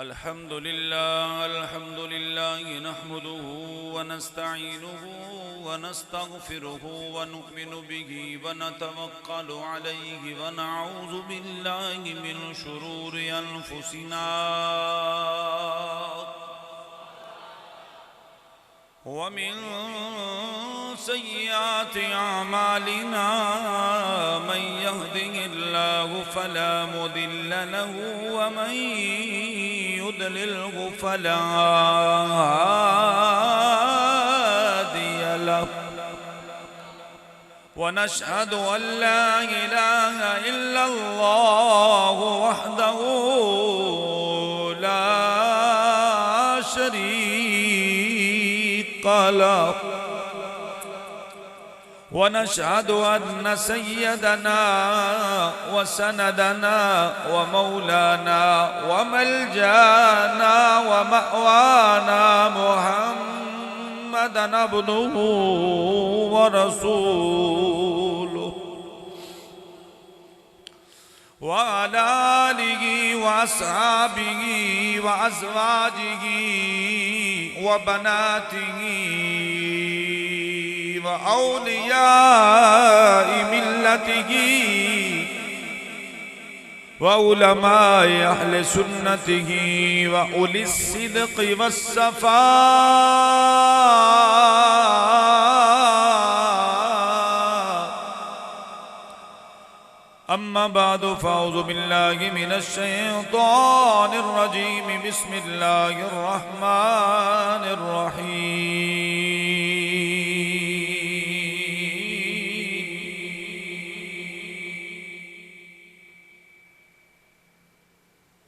अल्हम्दुलिल्लाह नहमदुहु व नस्तईनुहु व नस्तगफिरुहु व नु'मिनु बिही व नतवक्कलु अलैहि व नऊज़ु बिल्लाहि मिन शुरूरि अनफुसिना व मिन सय्यिआति अमालिना मन यहदिहिल्लाहु फला मुदिल्ल लहु व मन युद्लिल्हु फला हादिय लहु व नशहदु अन ला इलाहा इल्लल्लाहु वहदहु ला शरीक लहु व नशहदु अन्न सय्यदना व सनदना व मौलाना व मलजाना व मअवाना मुहम्मदन अब्दुहु व रसूलुहु व अला आलिहि व अस्हाबिहि व अज़वाजिहि व बनातिहि व औलियाए मिल्लतिही व उलमाए अहले सुन्नतिही व उलिस सिद्क़ि वस्सफ़ा अम्मा बादु फ़अऊज़ु बिल्लाहि मिनश शैतानिर रजीम बिस्मिल्लाहिर रहमानिर रहीम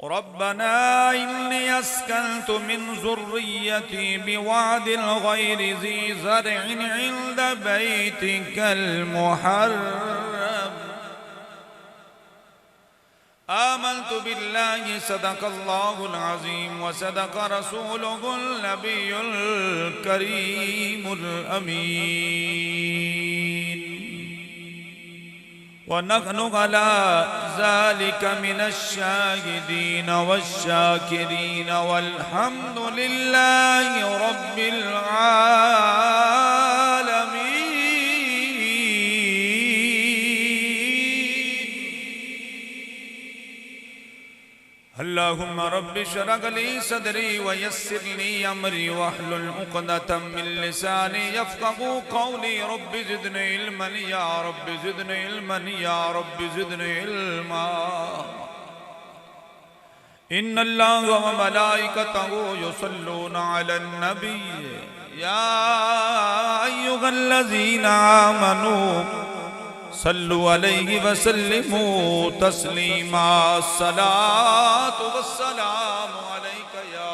रब्बना इन्नी अस्कन्तु मिन ज़ुर्रिय्यती बिवादिल गैरि ज़ी ज़रइन इंद बैतिकल मुहर्रम आमन्तु बिल्लाहि सदक़ल्लाहुल अज़ीम व सदक़ रसूलुहुन नबियुल करीमुल अमीन व नहनु अला ज़ालिका मिनश शाहिदीन वश्शाकिरीन वल्हम्दुलिल्लाहि रब्बिल आलमीन। अल्लाहुम्मा रब्बि इश्रह ली सदरी व यस्सिर ली अमरी वहलुल उक़दतम मिन लिसानी यफ़क़हू क़ौली रब्बि ज़िदनी इल्मन या रब्बि ज़िदनी इल्मन या रब्बि ज़िदनी इल्मा। इन्नल्लाह व मलाइकतहू युसल्लूना अलन नबी या अय्युहल्लज़ीना आमनू सल्लु अलैहि व सल्लिमू तस्लीमा। सलातु वस्सलामु अलैका या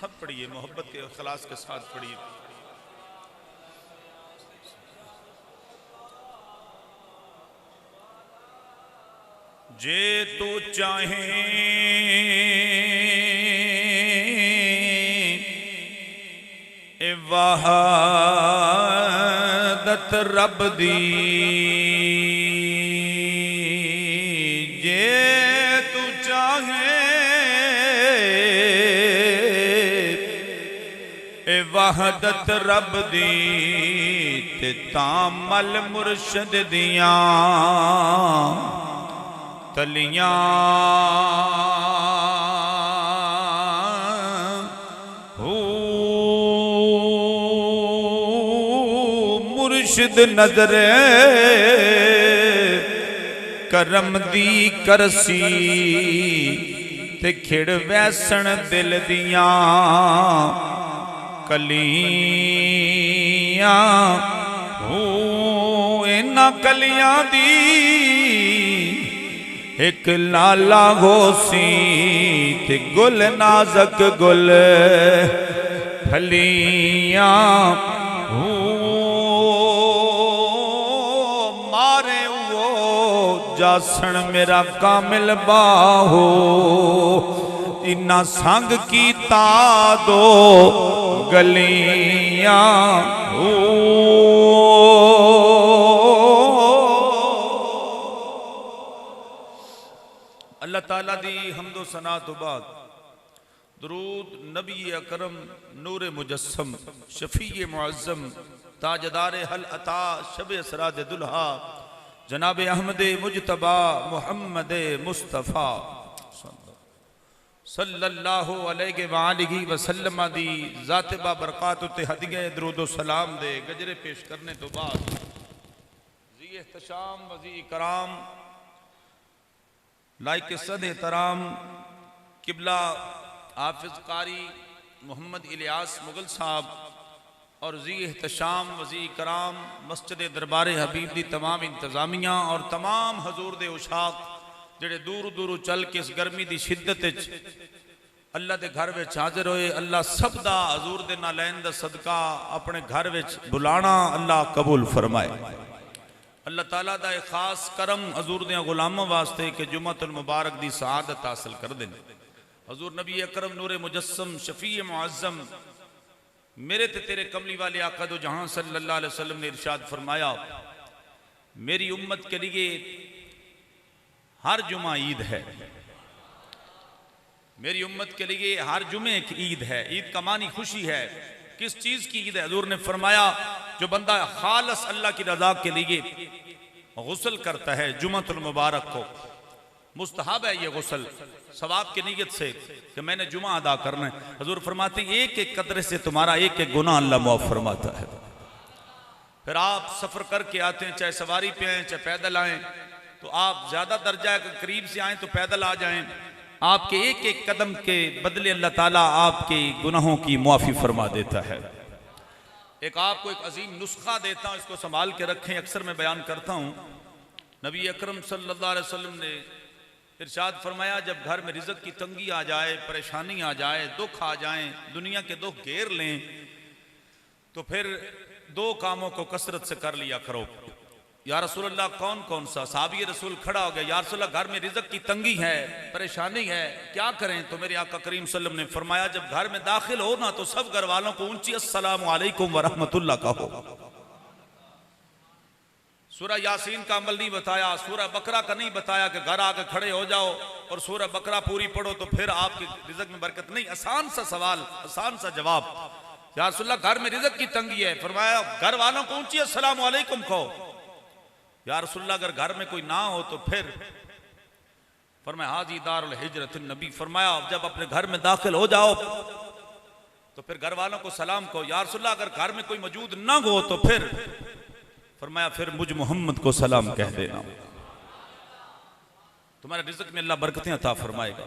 सब पढ़िए, मोहब्बत के इखलास के साथ पढ़िए। जे तू चाहे वहादत रब दी, जे तू चाहे वहादत रब दी ते तामल मुर्शद दियां तलियां हो मुर्शिद नजर करम दी करसी ते खिड़ वैसन दिल दियां कलियां हो। इन्हां कलियां दी एक लाला होसी ते गुल नाजक गुल फलियां हो। मारे वो जासन मेरा कामिल बाहो इन्ना संग की बता दो गलियां। अल्लाह ताला दी हम्दो सना तो बाद दरूद नबी अकरम नूर मुजस्सम शफी मुअज़्ज़म ताजदार हल अता शब असराद दुल्हा जनाब अहमद मुजतबा मोहम्मद मुस्तफ़ा सल्लल्लाहु अलैहि वसल्लम दी ज़ात बा बरकात उते हदिये दरूद सलाम दे गजरे पेश करने तो बाद जी एहतशाम वजी कराम लाइक सद एहतराम किबला हाफिज कारी मोहम्मद इलियास मुगल साहब और जी एहतशाम वजी कराम मस्जिद दरबार हबीब दी तमाम इंतजामिया और तमाम हजूर दे उशाक जेड़े दूर दूर चल के इस गर्मी की शिद्दत अल्लाह के घर में हाजिर होए। अल्लाह सब दा हजूर दे ना लैन दा सदका अपने घर में बुलाना अल्लाह कबूल फरमाए। अल्लाह ताला दा एक खास करम हजूर दे गुलामों वास्ते कि जुम्मतुल मुबारक दी सआदत हासिल कर दें। हजूर नबी अकरम नूर मुजस्सम शफी मुअज़्ज़म मेरे ते तेरे कमली वाले आका दो जहां सल्लल्लाहु अलैहि वसल्लम ने इरशाद फरमाया मेरी उम्मत के लिए हर जुमा ईद है। मेरी उम्मत के लिए हर जुमे एक ईद है। ईद का मानी खुशी है। किस चीज की ईद है? हजूर ने फरमाया जो बंदा खालस अल्लाह की रजा के लिए गुस्ल करता है जुम्मतुल मुबारक को, मुस्तहब है ये गुस्ल सवाब की नीयत से कि मैंने जुमा अदा करना है। हजूर फरमाते एक एक कतरे से तुम्हारा एक एक गुनाह अल्लाह माफ फरमाता है। फिर आप सफर करके आते हैं, चाहे सवारी पे आए चाहे पैदल आए, तो आप ज्यादा दर्जा करीब से आए तो पैदल आ जाएं, आपके एक एक कदम के बदले अल्लाह ताला आपके गुनाहों की मुआफी फरमा देता है। एक आपको एक अजीम नुस्खा देता हूं, इसको संभाल के रखें। अक्सर मैं बयान करता हूं, नबी अकरम सल्लल्लाहु अलैहि वसल्लम ने इरशाद फरमाया जब घर में रिज़्क़ की तंगी आ जाए, परेशानी आ जाए, दुख आ जाए, दुनिया के दुख घेर लें, तो फिर दो कामों को कसरत से कर लिया करो। या रसूल अल्लाह कौन कौन सा? साहबी रसूल खड़ा हो गया, या रसूल अल्लाह घर में रिज़्क़ की तंगी है, परेशानी है, क्या करें? तो मेरे आका करीम सल्लल्लाहु अलैहि वसल्लम ने फरमाया जब घर में दाखिल हो ना तो सब घर वालों को ऊंची अस्सलामु अलैकुम व रहमतुल्लाह कहो। सूरह यासीन का अमल नहीं बताया, सूरह बकरा का नहीं बताया कि घर आके खड़े हो जाओ और सूरह बकरा पूरी पढ़ो तो फिर आपकी रिज़्क़ में बरकत नहीं। आसान सा सवाल, आसान सा जवाब। या रसूल अल्लाह घर में रिज़्क़ की तंगी है, फरमाया घर वालों को ऊंची अस्सलामु अलैकुम कहो। या रसूल अल्लाह अगर घर में कोई ना हो तो फिर फरमाया हाजी दारुल हिजरत नबी, फरमाया जब अपने घर में दाखिल हो जाओ तो फिर घर वालों को सलाम कहो। या रसूल अल्लाह अगर घर में कोई मौजूद ना हो तो फिर फरमाया फिर मुझ मोहम्मद को सलाम कह देना, तुम्हारे रिज़्क़ में अल्लाह बरकतें अता फरमाएगा।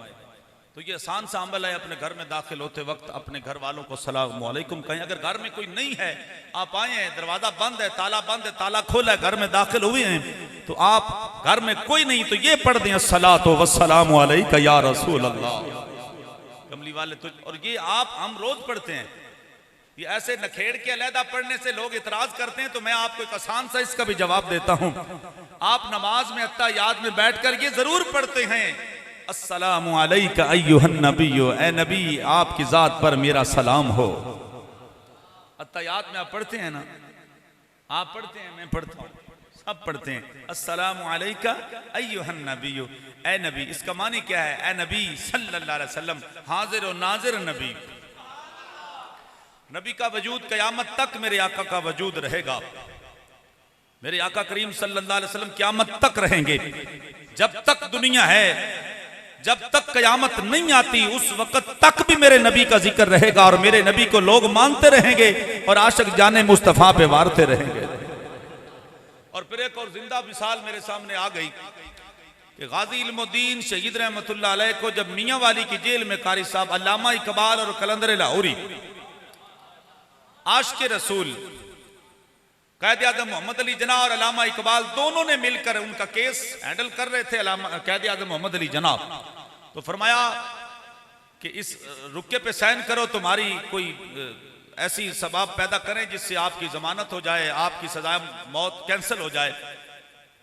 तो ये आसान सा अमल है, अपने घर में दाखिल होते वक्त अपने घर वालों को सलाम अलैकुम कहें। अगर घर में कोई नहीं है, आप आए हैं, दरवाजा बंद है, ताला बंद है, ताला खोला है, घर में दाखिल हुए हैं, तो आप घर में कोई नहीं तो ये पढ़ दें अस्सलातु वस्सलामु अलैका या रसूल अल्लाह, कमली वाले तो। और ये आप हम रोज पढ़ते हैं, ये ऐसे नखेड़ के अलहदा पढ़ने से लोग इतराज करते हैं, तो मैं आपको एक आसान सा इसका भी जवाब देता हूं। आप नमाज में अत्तहियात में बैठकर ये जरूर पढ़ते हैं अस्सलामु अलैका अय्युहन नबिय्यु, ए नबी आपकी जात पर मेरा सलाम हो। अत्तहियात में आप पढ़ते हैं ना, आप पढ़ते हैं, मैं पढ़ता हूं, सब पढ़ते हैं अस्सलामु अलैका अय्युहन नबिय्यु, ए नबी। इसका मानी क्या है? ए नबी सल्लल्लाहु अलैहि वसल्लम, हाजिर और नाजिर नबी। नबी का वजूद क़यामत तक मेरे आका का वजूद रहेगा। मेरे आका करीम सल्लल्लाहु अलैहि वसल्लम क़यामत तक रहेंगे। जब तक दुनिया है, जब तक क़यामत नहीं आती, उस वक्त तक भी मेरे नबी का जिक्र रहेगा और मेरे नबी को लोग मानते रहेंगे और आशिक जाने मुस्तफ़ा पे वारते रहेंगे। और फिर एक और जिंदा मिसाल मेरे सामने आ गई कि गाजी इल्मुद्दीन शहीद रहमतुल्लाह अलैह को जब मियां वाली की जेल में कारी साहब अल्लामा इकबाल और कलंदर लाहौरी आशिक रसूल कैद आज़म मोहम्मद अली जना और अल्लामा इकबाल दोनों ने मिलकर उनका केस हैंडल कर रहे थे, कैद आज़म मोहम्मद अली जनाब। तो फरमाया कि इस रुके पे साइन करो, तुम्हारी कोई ऐसी सबब पैदा करें जिससे आपकी जमानत हो जाए, आपकी सजा मौत कैंसिल हो जाए।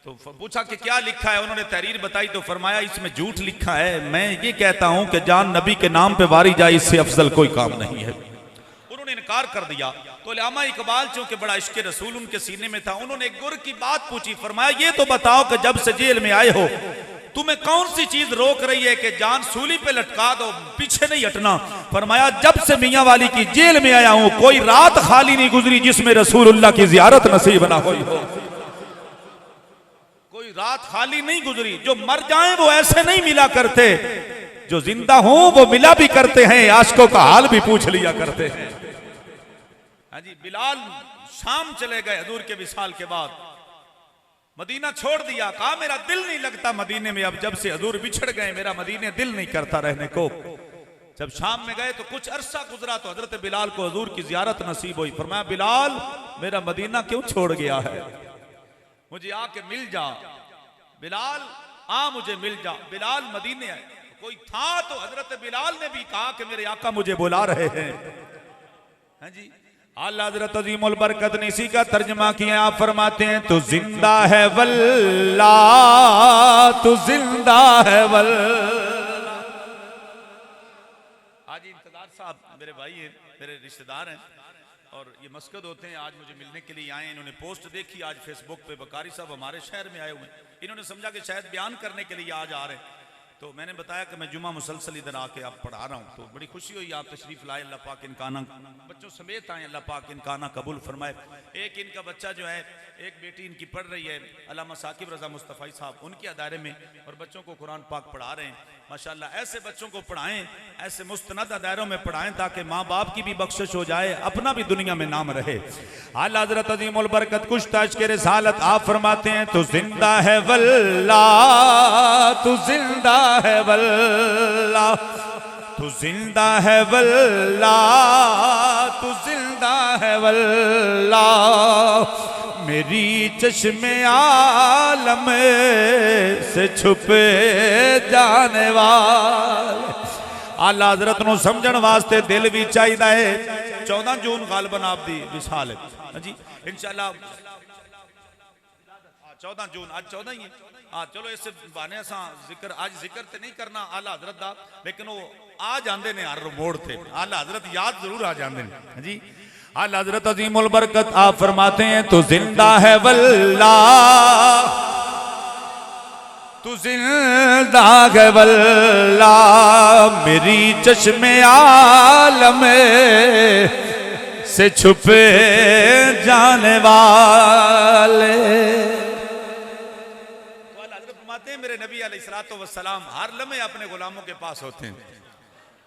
तो पूछा कि क्या लिखा है, उन्होंने तहरीर बताई तो फरमाया इसमें झूठ लिखा है, मैं ये कहता हूं कि जान नबी के नाम पे वारी जाए, इससे अफजल कोई काम नहीं है। उन्होंने इनकार कर दिया। तो अल्लामा इकबाल चूंकि बड़ा इश्क रसूल उनके सीने में था, उन्होंने एक गुर की बात पूछी, फरमाया ये तो बताओ कि जब से जेल में आए हो तुम्हें कौन सी चीज रोक रही है कि जान सूली पे लटका दो, पीछे नहीं हटना। फरमाया जब से मियां वाली की जेल में आया हूं कोई रात खाली नहीं गुजरी जिसमें रसूलुल्लाह की जियारत नसीब ना हुई हो। कोई रात खाली नहीं गुजरी, जो मर जाएं वो ऐसे नहीं मिला करते, जो जिंदा हो वो मिला भी करते हैं, आशिकों का हाल भी पूछ लिया करते हैं। हाँ जी, बिलाल शाम चले गए हजूर के विसाल के बाद, मदीना छोड़ दिया, कहा मेरा दिल नहीं लगता मदीने में, अब जब से हजूर बिछड़ गए मेरा मदीने दिल नहीं करता रहने को। जब शाम में गए तो कुछ अरसा गुजरा तो हजरत बिलाल को हजूर की जियारत नसीब हुई। फरमाया बिलाल मेरा मदीना क्यों छोड़ गया है, मुझे आके मिल जा, बिलाल आ मुझे मिल जा। बिलाल मदीने आए, कोई था तो हजरत बिलाल ने भी कहा कि मेरे आका मुझे बुला रहे हैं। हाँ जी, आला हजरत अजीमुल बरकत ने इसी का तर्जमा किया, आप फरमाते हैं तू जिंदा है वल्ला, तू जिंदा है वल्ला। आज इंतजार साहब मेरे भाई हैं, मेरे रिश्तेदार हैं और ये मस्कद होते हैं, आज मुझे मिलने के लिए आए। इन्होंने पोस्ट देखी आज फेसबुक पे, बकारी साहब हमारे शहर में आए हुए हैं, इन्होंने समझा कि शायद बयान करने के लिए आज आ रहे हैं। तो मैंने बताया कि मैं जुमा मुसलसल इधर आके आप पढ़ा रहा हूँ, तो बड़ी खुशी हुई आप तशरीफ लाए, अल्लाह पाक इनका आना बच्चों समेत आए, अल्लाह पाक इनका आना कबूल फरमाए। एक इनका बच्चा जो है, एक बेटी इनकी पढ़ रही है अल्लामा साकिब रजा मुस्तफ़ी साहब, उनके अदारे में, और बच्चों को कुरान पाक पढ़ा रहे हैं माशाल्लाह। ऐसे बच्चों को पढ़ाएं, ऐसे मुस्तनद अदारों में पढ़ाएं ताकि माँ बाप की भी बख्शिश हो जाए, अपना भी दुनिया में नाम रहे। आला हज़रत अज़ीमुल बरकत कुश्ताश के रिसालत आप फरमाते हैं तू जिंदा है वल्ला, तू जिंदा है वल्ला, तू जिंदा है वल्ला, तू जिंदा है वल्ला, मेरी चश्मे आलम से छुपे जाने वाले। आला हज़रत नूं समझण वास्ते दिल भी चाहिदा है। 14 जून गालबन आप दी विसाल है जी, इंशाअल्लाह 14 जून, आज 14 ही है। हाँ चलो इस बहाने असा जिक्र, आज जिक्र तो नहीं करना आला हज़रत दा, लेकिन वो आ जाते ने हर मोड़ थे, आला हज़रत याद जरूर आ जाते हैं जी। आला हज़रत अज़ीमुल बरकत आप फरमाते हैं तू जिंदा है वल्ला, तू जिंदा है वल्ला, मेरी चश्मे आलम से छुपे जाने वाले। मेरे नबी अलैहिस्सलातु वस्सलाम हर लम्हे अपने गुलामों के पास होते हैं,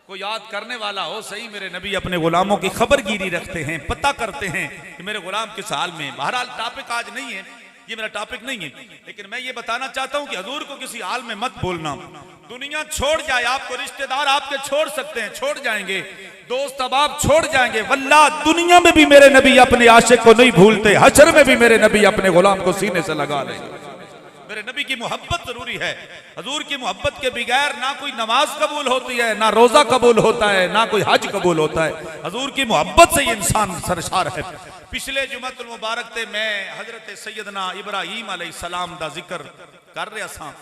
कोई याद करने वाला हो सही, मेरे नबी अपने गुलामों की खबरगिरी रखते हैं, पता करते हैं कि मेरे गुलाम किस हाल में। बहरहाल टॉपिक आज नहीं है, ये मेरा टॉपिक नहीं है, लेकिन मैं ये बताना चाहता हूं कि हजूर को किसी हाल में मत भूलना। दुनिया छोड़ जाए आपको, रिश्तेदार आपके छोड़ सकते हैं, छोड़ जाएंगे, दोस्त अब आप छोड़ जाएंगे, वल्लाह दुनिया में भी मेरे नबी अपने आशिक को नहीं भूलते, हशर में भी मेरे नबी अपने गुलाम को सीने से लगा लेंगे। मेरे नबी की मोहब्बत जरूरी है। हजूर की मोहब्बत के बगैर ना कोई नमाज कबूल होती है, ना रोजा कबूल होता है, ना कोई हज कबूल होता है। हजूर की मोहब्बत से इंसान सरशार है। पिछले जुमअतुल मुबारक ते मैं हजरत सैयदना इब्राहीम अलैहिस्सलाम दा जिक्र कर रहा सा।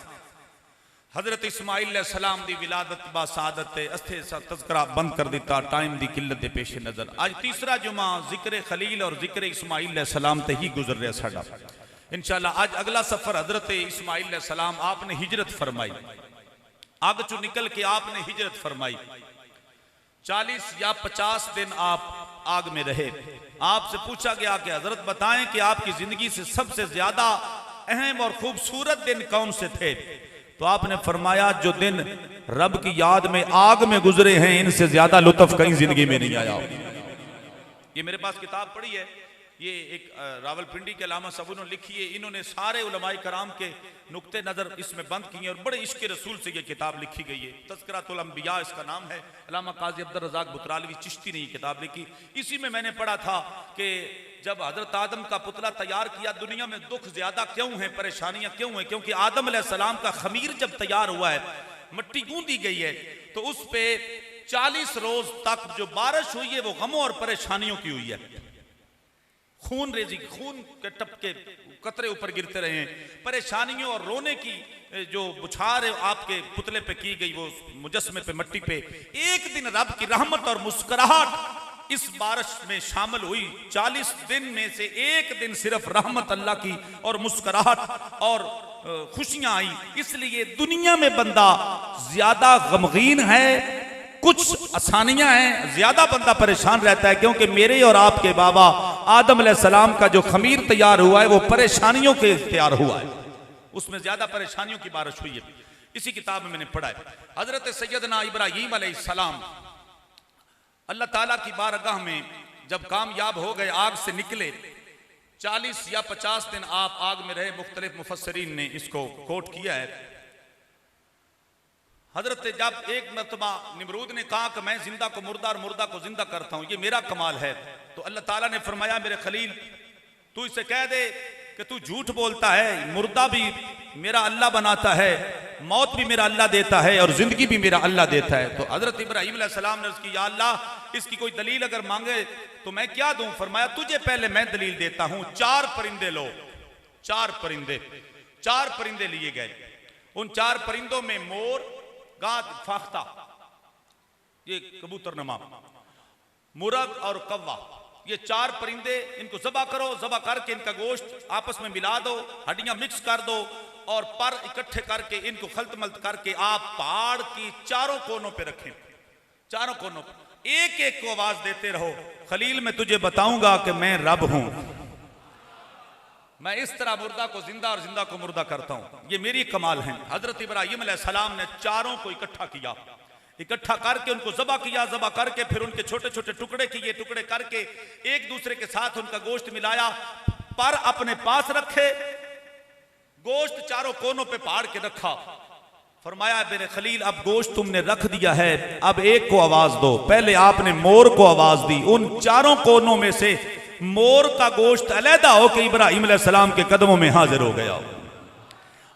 हजरत इस्माइल अलैहिस्सलाम दी विलादत बा सादत अस्थे सा तज़किरा बंद कर दिता टाइम दी किल्लत दे पेश नजर। आज तीसरा जुमा जिक्र खलील और जिक्र इस्माइल अलैहिस्सलाम ते ही गुजर रहा साडा। इंशाअल्लाह आज अगला सफर हजरत इस्माइल अलैहिस्सलाम आपने हिजरत फरमाई, आग चू निकल के आपने हिजरत फरमाई। 40 या 50 दिन आप आग में रहे। आपसे पूछा गया कि हजरत बताएं कि आपकी जिंदगी से सबसे ज्यादा अहम और खूबसूरत दिन कौन से थे। तो आपने फरमाया जो दिन रब की याद में आग में गुजरे हैं इनसे ज्यादा लुत्फ कहीं जिंदगी में नहीं आया। ये मेरे पास किताब पढ़ी है, ये एक रावलपिंडी के अल्लामा साहब ने लिखी है। इन्होंने सारे उलमाए कराम के नुक्ते नज़र इसमें बंद किए और बड़े इश्क रसूल से ये किताब लिखी गई है। तज़किरातुल अंबिया इसका नाम है। अल्लामा काजी अब्दुल रज़ाक बुतरालवी चिश्ती ने ये किताब लिखी। इसी में मैंने पढ़ा था कि जब हजरत आदम का पुतला तैयार किया, दुनिया में दुख ज्यादा क्यों है, परेशानियां क्यों हैं? क्योंकि आदम अलैहिस्सलाम का खमीर जब तैयार हुआ है, मिट्टी गूंदी गई है, तो उस पे 40 रोज तक जो बारिश हुई है वो गमों और परेशानियों की हुई है। खून रेजी, खून के टपके कतरे ऊपर गिरते रहे हैं, परेशानियों और रोने की जो बुछार है आपके पुतले पे की गई, वो मुजस्मे पे, मट्टी पे। एक दिन रब की रहमत और मुस्कुराहट इस बारिश में शामिल हुई। 40 दिन में से एक दिन सिर्फ रहमत अल्लाह की और मुस्कुराहट और खुशियां आई। इसलिए दुनिया में बंदा ज्यादा गमगीन है, कुछ आसानियां हैं, ज्यादा बंदा परेशान रहता है, क्योंकि मेरे और आपके बाबा आदम अलैहिस्सलाम का जो खमीर तैयार हुआ है वो परेशानियों के तैयार हुआ है, उसमें ज्यादा परेशानियों की बारिश हुई है। इसी किताब में मैंने पढ़ा है। हजरत सैयदना इब्राहीम अलैहिस्सलाम अल्लाह ताला की बारगाह में जब कामयाब हो गए, आग से निकले, 40 या 50 दिन आप आग में रहे। मुख्तलिफ मुफस्सरीन ने इसको कोट किया है। हजरत जब एक मरतबा निमरूद ने कहा कि मैं जिंदा को मुर्दा और मुर्दा को जिंदा करता हूं, ये मेरा कमाल है, तो अल्लाह ताला ने फरमाया मेरे खलील तू इसे कह दे कि तू झूठ बोलता है, मुर्दा भी मेरा अल्लाह बनाता है, मौत भी मेरा अल्लाह देता है और जिंदगी भी मेरा अल्लाह देता है। तो हजरत इब्राहीम अलैहिस्सलाम ने उसकी या अल्लाह इसकी कोई दलील अगर मांगे तो मैं क्या दूं? फरमाया तुझे पहले मैं दलील देता हूं। 4 परिंदे लो, 4 परिंदे लिए गए। उन 4 परिंदों में मोर, गाद, फाख्ता, ये कबूतर नमा, मुर्ग और कौवा, ये 4 परिंदे, इनको ज़बा करो। ज़बा करके इनका गोश्त आपस में मिला दो, हड्डियां मिक्स कर दो और पर इकट्ठे करके इनको खल्त-मल्त करके आप पहाड़ की चारों कोनों पे रखें। चारों कोनों पे एक एक को आवाज देते रहो, खलील मैं तुझे बताऊंगा कि मैं रब हूं, मैं इस तरह मुर्दा को जिंदा और जिंदा को मुर्दा करता हूं, ये मेरी कमाल है। हजरत इब्राहीम अलैहिस्सलाम ने चारों को इकट्ठा किया, इकट्ठा करके उनको ज़बा किया। ज़बा करके फिर उनके छोटे छोटे टुकड़े किए, टुकड़े करके एक दूसरे के साथ उनका गोश्त मिलाया, पर अपने पास रखे, गोश्त चारों कोनों पे फाड़ के रखा। फरमाया मेरे खलील अब गोश्त तुमने रख दिया है, अब एक को आवाज दो। पहले आपने मोर को आवाज दी, उन चारों कोनों में से मोर का गोश्त अलहदा हो के इब्राहीम अलैहिस्सलाम के कदमों में हाजिर हो गया।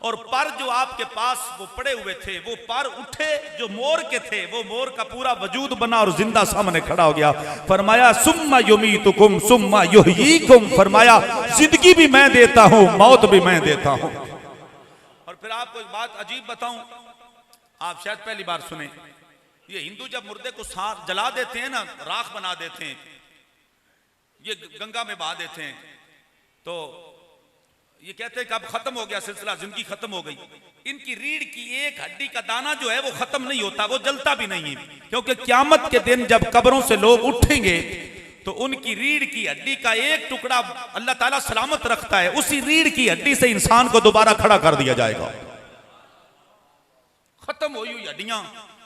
और पर जो आपके पास वो पड़े हुए थे, वो पर उठे जो मोर के थे, वो मोर का पूरा वजूद बना और जिंदा सामने खड़ा हो गया। फरमाया सुम्मा युमीतुकुम सुम्मा युहयीकुम, फरमाया जिंदगी भी मैं देता हूं, मौत भी मैं देता हूं। और फिर आपको एक बात अजीब बताऊं, आप शायद पहली बार सुने, ये हिंदू जब मुर्दे को साथ जला देते हैं ना, राख बना देते हैं, ये गंगा में बहा देते हैं, तो ये कहते हैं कि अब खत्म हो गया सिलसिला, जिंदगी खत्म हो गई। इनकी रीढ़ की एक हड्डी का दाना जो है वो खत्म नहीं होता, वो जलता भी नहीं है, क्योंकि क़यामत के दिन जब कब्रों से लोग उठेंगे तो उनकी रीढ़ की हड्डी का एक टुकड़ा अल्लाह ताला सलामत रखता है, उसी रीढ़ की हड्डी से इंसान को दोबारा खड़ा कर दिया जाएगा। खत्म हुई हड्डियां,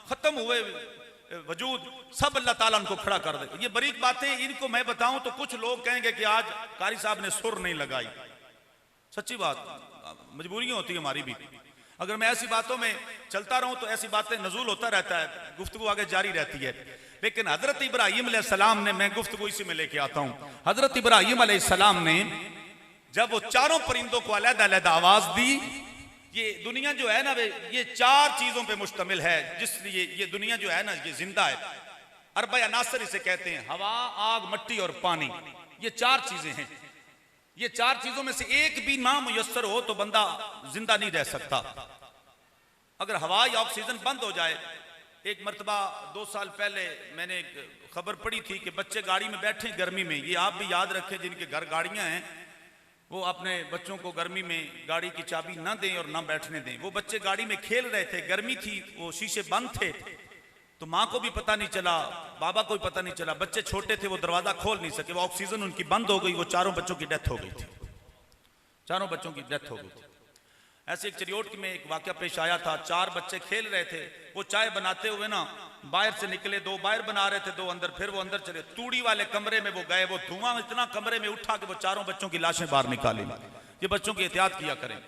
खत्म हुए वजूद, सब अल्लाह ताला उनको खड़ा कर दे। ये बरीक बातें इनको मैं बताऊं तो कुछ लोग कहेंगे कि आज कारी साहब ने सुर नहीं लगाई। सच्ची बात, मजबूरियां होती है हमारी भी। अगर मैं ऐसी बातों में चलता रहूं तो ऐसी बातें नजूल होता रहता है, गुफ्तगू आगे जारी रहती है। लेकिन हजरत इब्राहीम अलैहिस्सलाम ने, मैं गुफ्तगू इसी में लेके आता हूं, हजरत इब्राहीम अलैहिस्सलाम ने जब वो चारों परिंदों को अलग-अलग आवाज दी, ये दुनिया जो है ना, ये 4 चीजों पे मुश्तमिल है, जिसलिए ये दुनिया जो है ना, ये जिंदा है। अरबा अनासर इसे कहते हैं, हवा, आग, मिट्टी और पानी, ये 4 चीजें हैं। ये 4 चीजों में से एक भी ना मुयस्सर हो तो बंदा जिंदा नहीं रह सकता। अगर हवा या ऑक्सीजन बंद हो जाए, एक मरतबा 2 साल पहले मैंने एक खबर पढ़ी थी कि बच्चे गाड़ी में बैठे गर्मी में, ये आप भी याद रखें जिनके घर गाड़ियां हैं, वो अपने बच्चों को गर्मी में गाड़ी की चाबी ना दें और ना बैठने दें। वो बच्चे गाड़ी में खेल रहे थे, गर्मी थी, वो शीशे बंद थे, तो माँ को भी पता नहीं चला, बाबा को भी पता नहीं चला, बच्चे छोटे थे, वो दरवाजा खोल नहीं सके, वो ऑक्सीजन उनकी बंद हो गई, वो 4 बच्चों की डेथ हो गई थी, 4 बच्चों की डेथ हो गई थी। ऐसे एक चिरियोट में एक वाकया पेश आया था, 4 बच्चे खेल रहे थे, वो चाय बनाते हुए ना बाहर से निकले, 2 बाहर बना रहे थे, 2 अंदर, फिर वो अंदर चले, तूड़ी वाले कमरे में वो गए, वो धुआं इतना कमरे में उठा कि वो 4 बच्चों की लाशें बाहर निकाली। ये बच्चों की एहतियात किया करें।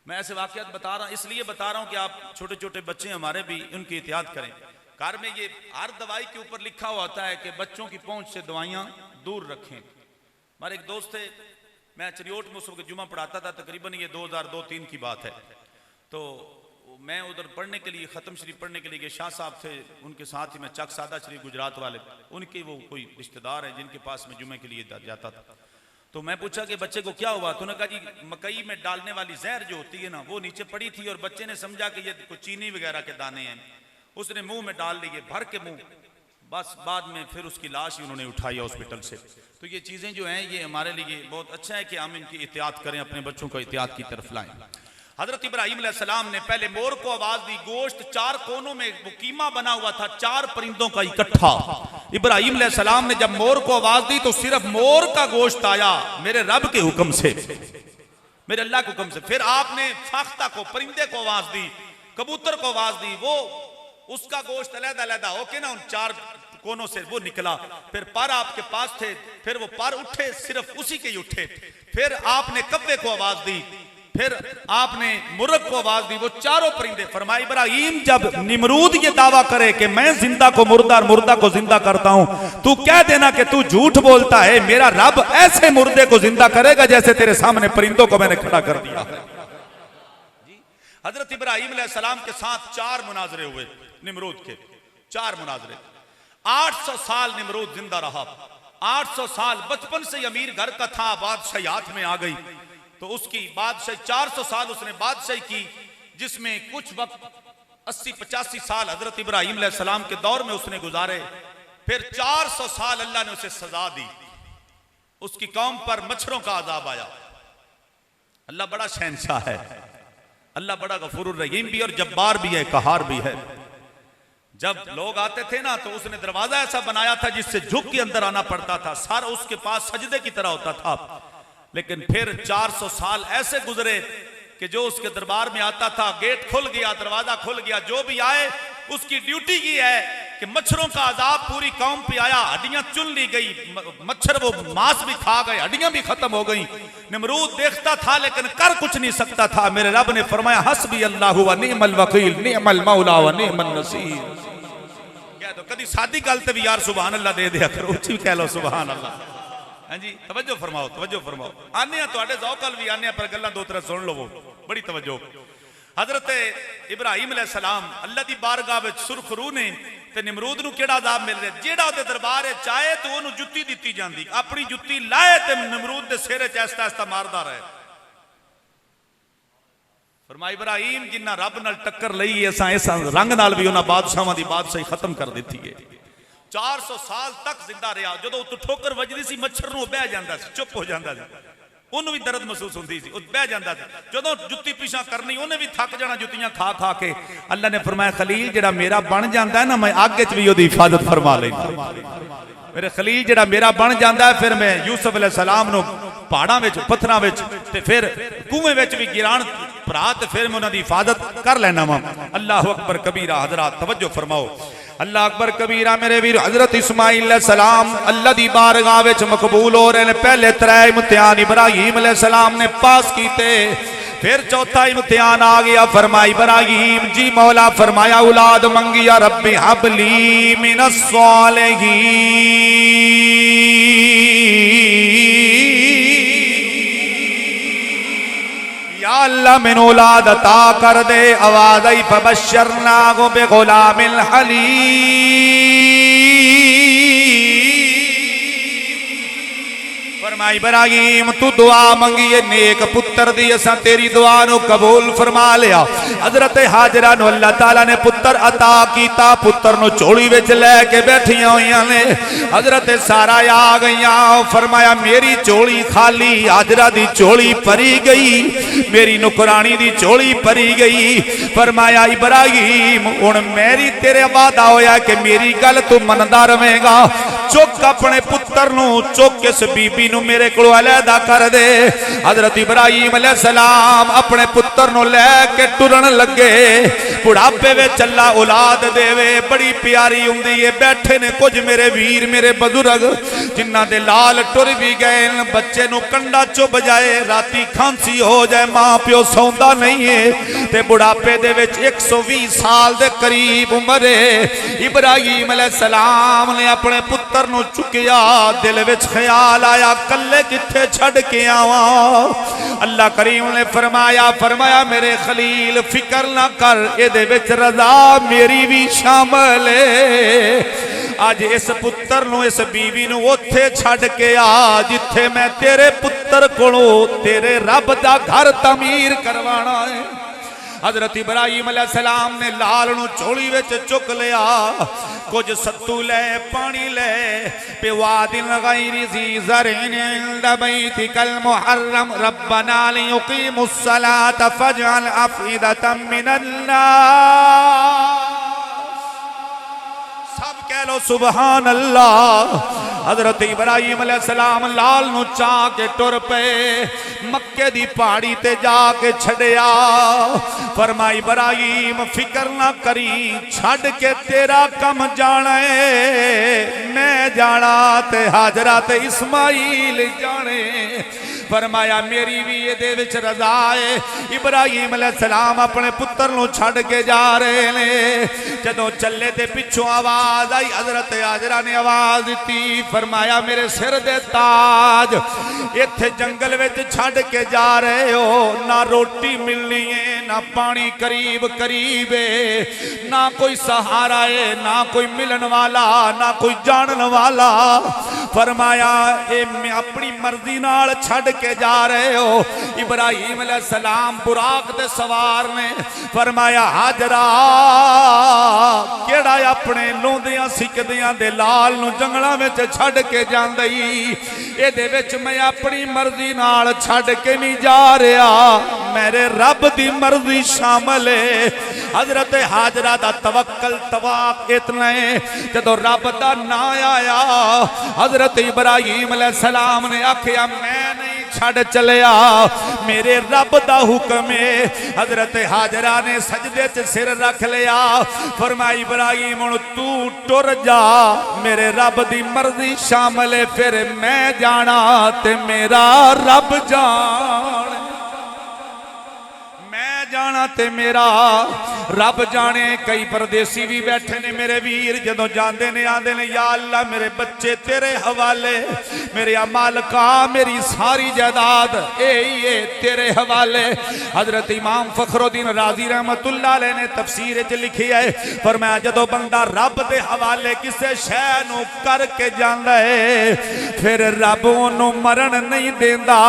मैं ऐसे वाकयात बता रहा, इसलिए बता रहा हूं कि आप छोटे छोटे बच्चे हमारे भी उनकी एहतियात करें। घर में ये हर दवाई के ऊपर लिखा हुआ होता है कि बच्चों की पहुंच से दवाइयां दूर रखें। हमारे एक दोस्त थे, मैं चिरियोट में उस वक्त जुमा पढ़ाता था, तकरीबन ये 2002-03 की बात है, तो मैं उधर पढ़ने के लिए, ख़त्म शरीफ पढ़ने के लिए गए, शाह साहब थे, उनके साथ ही मैं चक सादा शरीफ गुजरात वाले, उनके वो कोई रिश्तेदार हैं जिनके पास मैं जुमे के लिए जाता था। तो मैं पूछा कि बच्चे को क्या हुआ? तो उन्होंने कहा जी मकई में डालने वाली जहर जो होती है ना वो नीचे पड़ी थी और बच्चे ने समझा कि ये कुछ चीनी वगैरह के दाने हैं, उसने मुंह में डाल लिए भर के मुंह, बस बाद में फिर उसकी लाश ही उन्होंने उठाई हॉस्पिटल से। तो ये चीज़ें जो हैं ये हमारे लिए बहुत अच्छा है कि हम इनकी एहतियात करें, अपने बच्चों को एहतियात की तरफ लाएं। हजरत इब्राहिम अलैहिस्सलाम ने पहले मोर को आवाज दी, गोश्त चार कोनों में वो कीमा बना हुआ था, चार परिंदों का इकट्ठा। इब्राहिम अलैहिस्सलाम ने जब मोर को आवाज दी तो सिर्फ मोर का गोश्त आया मेरे रब के हुक्म से, मेरे अल्लाह के हुक्म से। फिर आपने फाख्ता को, परिंदे को आवाज दी, कबूतर को आवाज दी, वो उसका गोश्त अलग-अलग होके ना उन चार कोनों से वो निकला। फिर पर आपके पास थे, फिर वो पर उठे, सिर्फ उसी के ही उठे। फिर आपने कब्बे को आवाज दी, फिर आपने मुर्ग को आवाज दी, वो चारों परिंदे। फरमाया इब्राहिम जब निमरूद ये दावा करे कि मैं जिंदा को मुर्दा और मुर्दा को जिंदा करता हूं, तू कह देना कि तू झूठ बोलता है, मेरा रब ऐसे मुर्दे को जिंदा करेगा जैसे तेरे सामने परिंदों को मैंने खड़ा कर दिया है। हजरत इब्राहिम अलैहिस्सलाम के साथ चार मुनाजरे हुए, निमरूद के चार मुनाजरे। 800 साल निमरूद जिंदा रहा, 800 साल बचपन से अमीर घर का था, बादशाहत में आ गई तो उसकी बादशाही 400 साल उसने बादशाही की, जिसमें कुछ वक्त 80-85 साल हजरत इब्राहिम अलैहिस्सलाम के दौर में उसने गुजारे। फिर 400 साल अल्लाह ने उसे सजा दी, उसकी कौम पर मच्छरों का अजाब आया। अल्लाह बड़ा शहंशाह है, अल्लाह बड़ा गफूरुर रहीम भी और जब्बार भी है, कहार भी है। जब लोग आते थे ना तो उसने दरवाजा ऐसा बनाया था जिससे झुक के अंदर आना पड़ता था, सारा उसके पास सजदे की तरह होता था। लेकिन फिर 400 साल ऐसे गुजरे कि जो उसके दरबार में आता था गेट खुल गया, दरवाजा खुल गया, जो भी आए उसकी ड्यूटी की है कि मच्छरों का अजाब पूरी कौम पे आया, हड्डियां चुन ली गई, मच्छर वो मांस भी खा गए, हड्डियां भी खत्म हो गई। निमरूद देखता था लेकिन कर कुछ नहीं सकता था। मेरे रब ने फरमाया हस्बी अल्लाहु व निअमल वकील निअमल मौला व निअमन नसीर। कह दो कभी सादी गल ते भी यार सुभान अल्लाह दे दिया करो, उच्ची कह लो सुभान अल्लाह। हाँ जी तवज्जो फरमाओ, तवज्जो फरमाओ। आने तुहाडे ज़ौक़ल भी आने पर गल्लां दो तरह सुन लो, बड़ी तवज्जो। हजरत इब्राहिम अलैहिस्सलाम अल्लाह दी बारगाह विच सुरखरू ने ते निमरूद नूं केड़ा अज़ाब मिल रहा, जेड़ा उहदे दरबार चाहे तो उहनूं जुत्ती दित्ती जांदी, अपनी जुत्ती लाए ते निमरूद दे सिर च ऐसा ऐसा मारदा रहे। फरमाया इब्राहिम जिन्ना रब नाल टक्कर लई असां इस रंग नाल भी उन्हां बादशाहां दी बादशाही खत्म कर दित्ती है। 400 साल तक जिंदा रहा। जो उत्तों ठोकर वजदी सी मच्छर नूं बह जांदा सी, चुप हो जांदा सी, उन्होंने भी दर्द महसूस होती सी, बह जाता सी। जो जुत्ती पिछा करनी उन्हें भी थक जाना जुत्तियां खा खा के। अल्लाह ने फरमाया खलील जेड़ा मेरा बन जाता है ना मैं अग च भी उसकी हिफाजत फरमा लेना। मेरे खलील जेड़ा मेरा बन जाता है फिर मैं यूसुफ अलैहिस्सलाम नूं पहाड़ां विच पत्थरां विच ते फिर कुएं विच भी गिराण भरा ते फिर मैं उन्हां दी हिफाजत कर लेना वा। अल्लाहु अकबर कबीरा। हज़रात तवज्जो फरमाओ, अल्लाह अकबर कबीरा। मेरे वीर हजरत इस्माइल अलैहिस्सलाम अल्लाह दी बारगाह विच मकबूल हो रहे हैं। पहले 3 इम्तिहान इब्राहिम अलैहिस्सलाम ने पास कीते, फिर चौथा इम्तिहान आ गया। फरमाया इब्राहिम जी मौला फरमाया औलाद मंगिया, रब्बी हबली मिनस सालिहीन, या अल्लाह मैनू औलाद अता कर दे। आवाज आई फबशरनाहु बिगुलामिल हलीम। फरमाया इब्राहिम तू दुआ मंगी है नेक पुत्र दी, असां तेरी दुआ नु कबूल फरमा लिया। हजरत हाजरा नु अल्लाह ताला ने पुत्र अता कीता, पुत्र नु झोली विच लैके बैठियां होइयां ने। हजरत सारा आ गईयां, फरमाया मेरी झोली खाली, हाजरा दी झोली भरी गई, मेरी नुकरानी दी झोली भरी गई। फरमाया इब्राहिम हुण मेरी तेरे वादा होया कि मेरी गल तू मनदा रवेगा, चुक अपने पुत्र नु चुक इस बीबी नु मेरे को अलहदा कर दे। हजरत इब्राहिम अलैहिस्सलाम अपने पुत्र नु लैके टुरन लगे। बुढ़ापे विच अल्लाह औलाद देवे बड़ी प्यारी हुंदी है। बैठे ने कुछ मेरे वीर मेरे बुजुर्ग जिन्हां दे लाल टुर भी गए, बच्चे नु कंडा चुभ जाए, राती खांसी हो जाए, मां प्यो सौंदा नहीं है ते बुढ़ापे दे विच 120 साल दे करीब उम्र है। इब्राहिम अलैहिस्सलाम ने अपने पुत्र नु चुकिया, दिल विच ख्याल आया कल्ले किथे छड़ के आवा। अल्लाह करीम ने फरमाया मेरे खलील फिक्र ना कर, एदे विच रज़ा मेरी भी शामिल है। अज इस पुत्र नूं इस बीवी नूं उत्थे छड्ड के आ जिथे मैं तेरे पुत्र कोलों तेरे रब दा घर तमीर करवाना है। हजरत इब्राहिम अलैहिस्सलाम ने लाल नूं झोली विच चुक लिया, कुछ सत्तू ले पानी ले बेवादिन गैरि ज़ी ज़रइन इंद बैतिकल मुहर्रम रब्बना लियुकीमुस्सलात फजअल अफ़इदतम मिनन नास। सब कह लो सुभान अल्लाह। हजरत इब्राहिम अलैहिस्सलाम लाल नूं चा के टुर पे मक्के दी पहाड़ी ते जाके छड़िया। फरमाई इब्राहिम फिक्र ना करी, छड़ के तेरा कम जाना है, मैं जाना ते हाजरा ते इस्माइल जाने। फरमाया मेरी भी ये विच रजा है। इब्राहिम अलैहिस्सलाम अपने पुत्र नूं छड़ के जा रहे ने, जदों चले ते पिछों आवाज आई, हजरत हाजरा ने आवाज दी, फरमाया मेरे सिर दे ताज इत्थे जंगल विच छड़ के जा रहे हो, ना रोटी मिलनी है ना पानी करीब करीब है, ना कोई सहारा है ना कोई मिलन वाला ना कोई जानन वाला। फरमाया ए मैं अपनी मर्जी नाल छड़ के जा रहे हो। इब्राहिम अलैहिस्सलाम बुराक ते सवार ने। फरमाया हाजरा केड़ा अपने लोंदियां सिकदियां दे लाल नूं जंगलां विच छड़ के जांदी, इहदे विच मैं अपनी मर्जी नाल छड़ के नहीं जा रहा, मेरे रब दी मर्जी शामिल है। हजरत हाजरा दा तवक्कल तवाक इतना है, जदों रब दा नां आया हजरत इब्राहिम अलैहिस्सलाम ने आखिया मैं नहीं छड़ चलिया, मेरे रब दा हुक्म है। हजरत हाजरा ने सजदे च सिर रख लिया। फरमाई इब्राहिम हुण तू टुर जा, मेरे रब दी मर्जी शामिल है, फिर मैं जाना ते मेरा रब जाने, मैं जाना ते मेरा रब जाने। कई परदेसी भी बैठे ने मेरे वीर, जदों जाते ने आंदे ने या अल्लाह मेरे बच्चे तेरे हवाले, मेरे मालका मेरी सारी जायदाद ए तेरे हवाले। हजरत इमाम फखरुद्दीन राजी रहमतुल्लाह अलैह ने तफसीर च लिखी है, फरमाया जदों बंदा रब दे हवाले किसे शै नूं करके जांदा है, फिर रब ओनू मरण नहीं देंदा,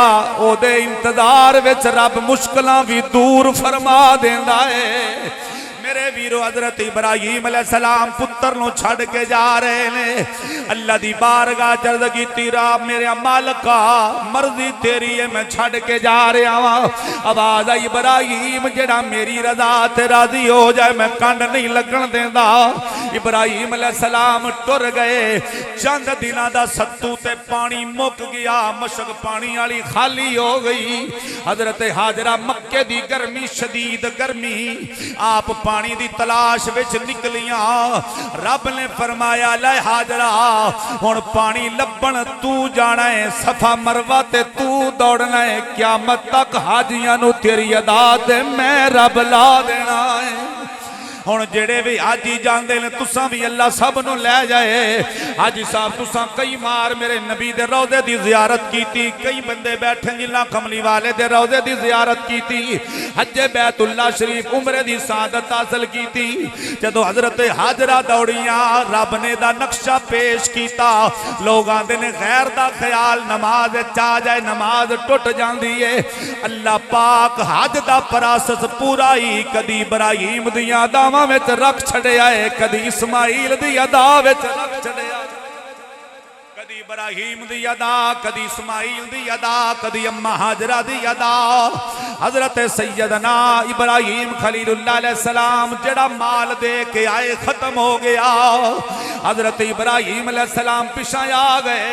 ओदे इंतजार विच रब मुश्किलां भी दूर फरमा देंदा है। मेरे वीरो हजरत इब्राहिम अलैहिस्सलाम पुत्र नूं छड़ के जा रहे ने। अल्लाह दी बारगाह च अर्ज़ कीती, रब मेरे मालका मर्जी तेरी है, मैं छड़ के जा रहा वां। आवाज आई इब्राहिम जेड़ा मेरी रजा ते राजी हो जाए मैं कंड नहीं लगन देंदा। इब्राहिम अलैहिस्सलाम टुर गए। चंद दिनां दा सत्तू ते पानी मुक गया, मशक पानी वाली खाली हो गई। हजरत हाजरा मक्के दी गर्मी शदीद गर्मी, आप पानी दी तलाश विच निकलियां। रब ने फरमाया लै हाजरा हुण पानी लभण तू जाना है, सफा मरवा ते तू दौड़ना है, क़यामत तक हाजियां नूं तेरी अदा ते मैं रब ला देना है। हुण जेड़े भी हाजी जांदे ने तुसां भी अल्लाह सब नूं लै जाए। हाजी साहब तुसां कई मार मेरे नबी दे रोज़े दी ज़ियारत कीती, कई बंदे बैठे जिन्हां कमली वाले दे रोज़े दी ज़ियारत कीती, हज्जे बैतुल्ला शरीफ उमरे दी सादत हासिल कीती। जदों हजरत हाजरा दौड़ियां रब ने दा नक्शा पेश कीता, लोग आंदे ने गैर दा ख्याल नमाज चा जाए नमाज टुट जांदी है। अल्लाह पाक हज दा प्रासस पूरा ही कदी इब्राहिम दियां अदावां विच रख छड़िया है, कदी इस्माइल दी अदा विच रख छड़िया, कदी इब्राहिम दी अदा, कदी इस्माइल दी अदा, कदी अम्मा हाजरा दी अदा। हजरत सैयदना इब्राहिम खलीलुल्लाह अलैहिस्सलाम जेड़ा माल दे के आए खत्म हो गया। हजरत इब्राहिम अलैहिस्सलाम पिछा आ गए।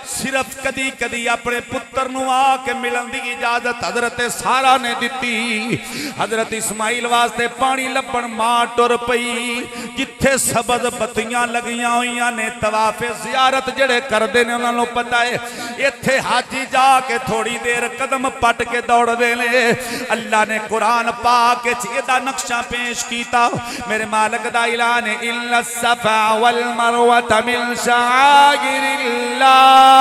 सिर्फ कदी कदी अपने पुत्र नूं आके मिलन दी इजाजत हजरत सारा ने दिती। हजरत इस्माइल वास्ते पानी लभण मां टुर पई, जिथे सबज बत्तियां लगियां हुई ने। तवाफे ज़ियारत जेड़े करदे ने उन्हां नूं पता है, इत्थे हाजी जाके थोड़ी देर कदम पट के दौड़दे ने। अल्लाह ने कुरान पाक विच इहदा नक्शा पेश कीता। मेरे मालिक दा ऐलान है, इन्ना सफा वल मरवा मिन शाइरिल्लाह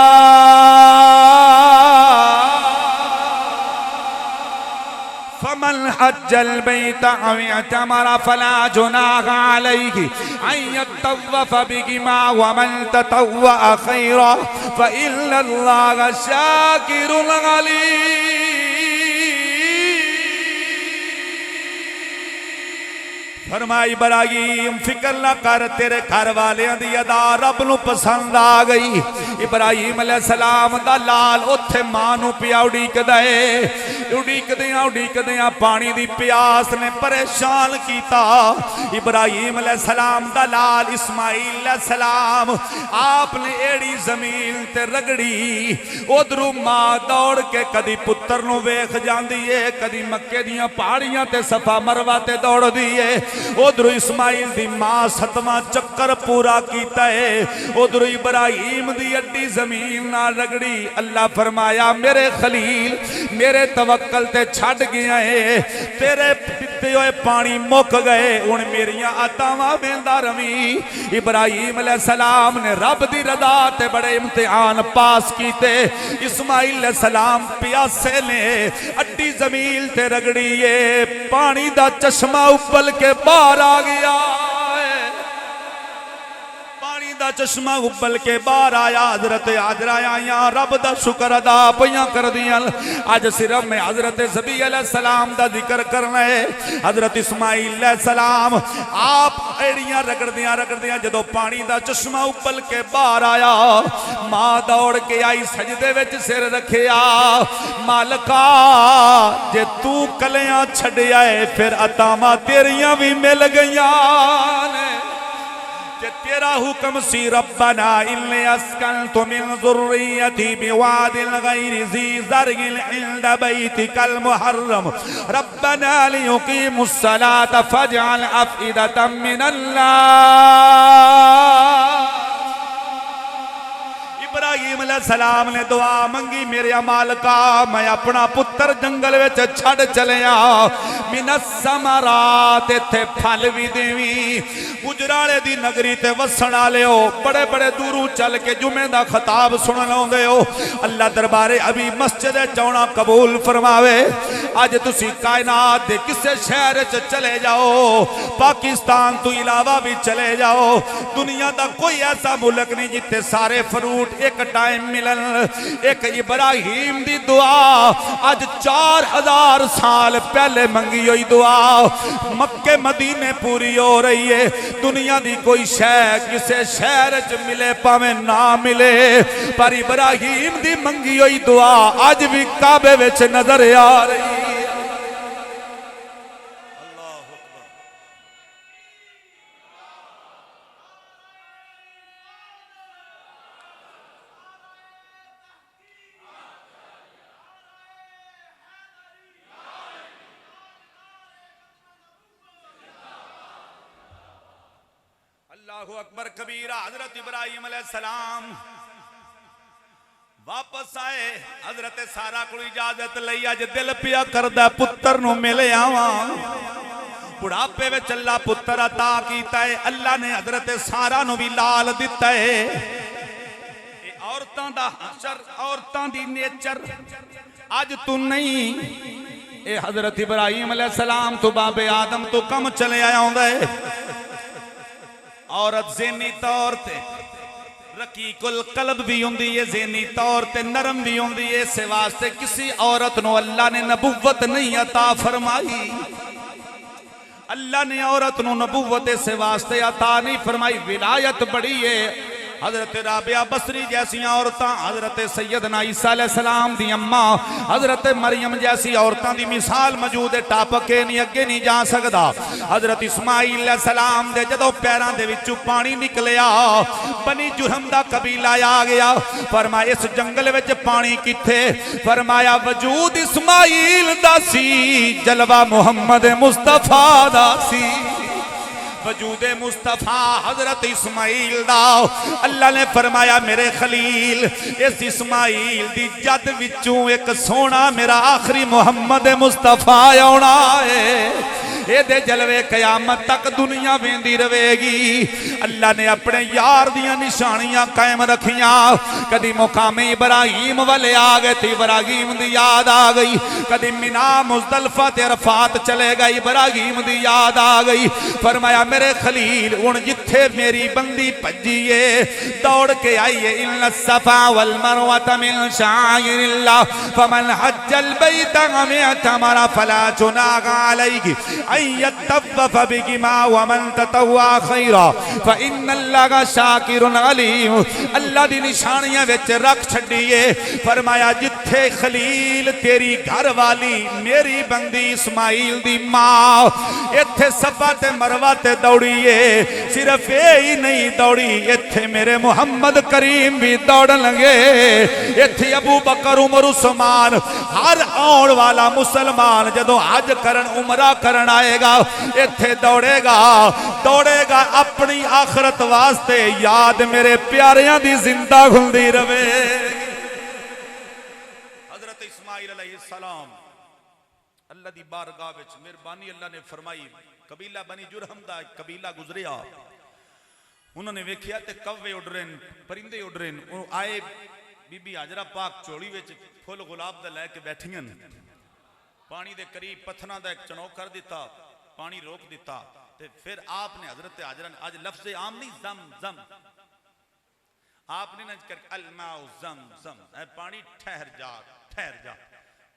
फमन हज्जल बैत औ इअतमर फला जुनाह अलैहि अन यतव्वफ बिहिमा व मन ततव्वा खैरा फइन्नल्लाह शाकिरुन अलीम। फरमाई इब्राहीम फिक्र ना कर, तेरे घर वालियां दी अदा रब नू पसंद आ गई। इब्राहीम अलैहिस्सलाम दा लाल उत्थे मां नू पिया उड़ीकदा है। उड़ीकदियां पानी दी प्यास ने परेशान कीता। इब्राहीम अलैहिस्सलाम दा लाल इस्माईल अलैहिस्सलाम आपने एड़ी जमीन ते रगड़ी। उधरों मां दौड़ के कदी पुत्र नू वेख जांदी है, कदी मक्के दियां पहाड़ियां ते सफा मरवा ते दौड़दी है। उधरों इस्माईल दी मां 7वां चक्कर पूरा कीता है। उधरों इब्राहीम दी अड्डी जमीन ना रगड़ी। अल्लाह फरमाया मेरे खलील मेरे तवक्कल ते छड़ गया है, तेरे पिते हुए पानी मुक गए, हुण मेरियां आतावां वेंदा रवी। इब्राहीम अलैहिस्सलाम ने रब दी रदा ते बड़े इम्तिहान पास कीते। इस्माईल अलैहिस्सलाम प्यासे ने अड्डी जमीन ते रगड़ी है, पानी दा चश्मा उबल के बाहर आ गया। पानी दा चश्मा उबल के बाहर आया। हजरत हाजरा आया रब दा शुक्र अदा पईयां कर दियां। अज सिर्फ मैं हजरत ज़बी अलैहिस्सलाम दा जिक्र करना है। हजरत इस्माईल अलैहिस्सलाम आप एड़ियां रगड़दियां जदों पानी दा चश्मा उबल के बाहर आया, मां दौड़ के आई, सजदे विच सिर रखिया। मालिका जे तू कलियां छड्डिया है फिर अतावां तेरियां भी मिल गईयां ने। तेरा हुक्म सी रब्बना इन्नी अस्कनतु मिन ज़ुर्रियती बिवादिन गैरि ज़ी ज़रइन इंद बैतिकल मुहर्रम रब्बना लियुकीमुस्सलात फजअल अफ़इदतम मिनन्नास। इब्राहीम अलैहिस्सलाम ने दुआ मंगी, मेरे मालिका मैं अपना पुत्र जंगल विच छड़ चलिया। मिनस समरात इत्थे फल भी देवी। गुजराले दी नगरी ते वसण वाले हो, बड़े बड़े दूरों चल के जुमे दा खिताब सुनन आउंदे हो। अल्लाह दरबारे अभी मस्जिद चौना कबूल फरमावे। अज तुसी कायनात दे किसे शहर च चले जाओ, पाकिस्तान तो इलावा भी चले जाओ, दुनिया दा कोई ऐसा मुल्क नहीं जिथे सारे फ्रूट एक टाइम मिलन। एक इब्राहीम दी दुआ अज 4000 साल पहले मंगी हुई दुआ मक्के मदीने पूरी हो रही है। दुनिया दी कोई शय किसे शहर च मिले भावे ना मिले, पर इब्राहीम दी मंगी हुई दुआ अज भी काबे विच नजर आ रही है। अल्लाहु अकबर कबीरा। हजरत इब्राहीम अलैहिस्सलाम वापस आए। हजरत सारा को इजाजत लई, अज दिल पिया करदा पुत्र नू मिल आवां। बुढ़ापे विच अल्लाह पुत्र अता कीता है। अल्लाह ने हजरत सारा नू भी लाल दिता है। औरतां दा हशर, औरतां दी नेचर अज तू नहीं। ए हजरत इब्राहीम अलैहिस्सलाम तो बाबे आदम तो कम चले आया हुंदा है। औरत ज़हनी तौर ते रकीकुल कल्ब भी होंदी है, ज़हनी तौर ते नरम भी होंदी है। इस वास्ते किसी औरत नू अल्लाह ने नबुव्वत नहीं अता फरमाई। अल्लाह ने औरत नू नबुव्वत इस वास्ते अता नहीं फरमाई, विलायत बड़ी है। हजरत राबिया बसरी जैसी औरतां, हजरत सैयदना ईसा अलैहिस्सलाम दी अम्मा हजरत मरियम जैसी औरतां दी मिसाल मौजूद है। टप के नहीं अगे नहीं जा सकदा। हजरत इस्माईल अलैहिस्सलाम दे जदों पैरां दे विचों पानी निकलिया, बनी जुरहम दा कबीला आ गया। फरमाया इस जंगल विच पानी किथे? फरमाया वजूद इस्माईल दा सी, जलवा मुहम्मद मुस्तफा दा सी। वजूदे मुस्तफा हजरत इस्माईल दा। अल्लाह ने फरमाया मेरे खलील इस इस्माईल दी जद विचों एक सोना मेरा आखिरी मुहम्मद मुस्तफा आना है। ये जलवे कयामत तक दुनिया वेंदी रहेगी। अल्लाह ने अपने यार दियां निशानियां कायम रखियां। कदी मुकामे इब्राहिम वाले आ गए तो इब्राहिम दी याद आ गई, कदी मिना मुजदलफा ते अरफात चले गए इब्राहिम दी याद आ गई। फरमाया मेरे खलील हुण जिथे मेरी बंदी भजी है दौड़ के आई है, इन्ना सफा वल मरवा मिन शाइरिल्लाह फमन हज्जल बैत अमिअतमरा फला जुनाह अलैहि अन यतवफ बिहिमा व मन ततव्वा खैरा फइन्नल्लाह शाकिरुन अलीम। अल्लाह दी निशानियां विच रख छड़िए। फरमाया जिथे खलील तेरी घर वाली मेरी बंदी इस्माइल दी मां इथे सफा ते मरवा ते दौड़िए, सिर्फ ये ही नहीं दौड़ी, इथे मेरे मुहम्मद करीम भी दौड़ लगे। इथे अबू बकर उमर उस्मान हर आने वाला मुसलमान जदों हज करन उमरा करन आएगा इथे दौड़ेगा, दौड़ेगा अपनी आखरत वास्ते। याद मेरे प्यारियां दी जिंदा खुलदी रवे। हजरत इस्माइल अलैहिस्सलाम अल्लाह दी बारगाह विच मेहरबानी अल्लाह ने फरमाई, कबीला बनी जुरहम दा कबीला गुजरिया, उन्होंने वेख्या ते कव्वे उड़ रहे हैं, परिंदे उड़ रहे हैं। आए बीबी हाजरा पाक चोली विच फुल गुलाब दा लैके बैठियां, पानी दे करीब पत्थरां दा एक चनौ कर दिता, पानी रोक दिता। ते फिर आपने हजरत हाजरा ने, आज लफ्ज़ आम नहीं जम जम, आपने नज कर अलमाउ जम जम, पानी ठहर जा ठहर जा।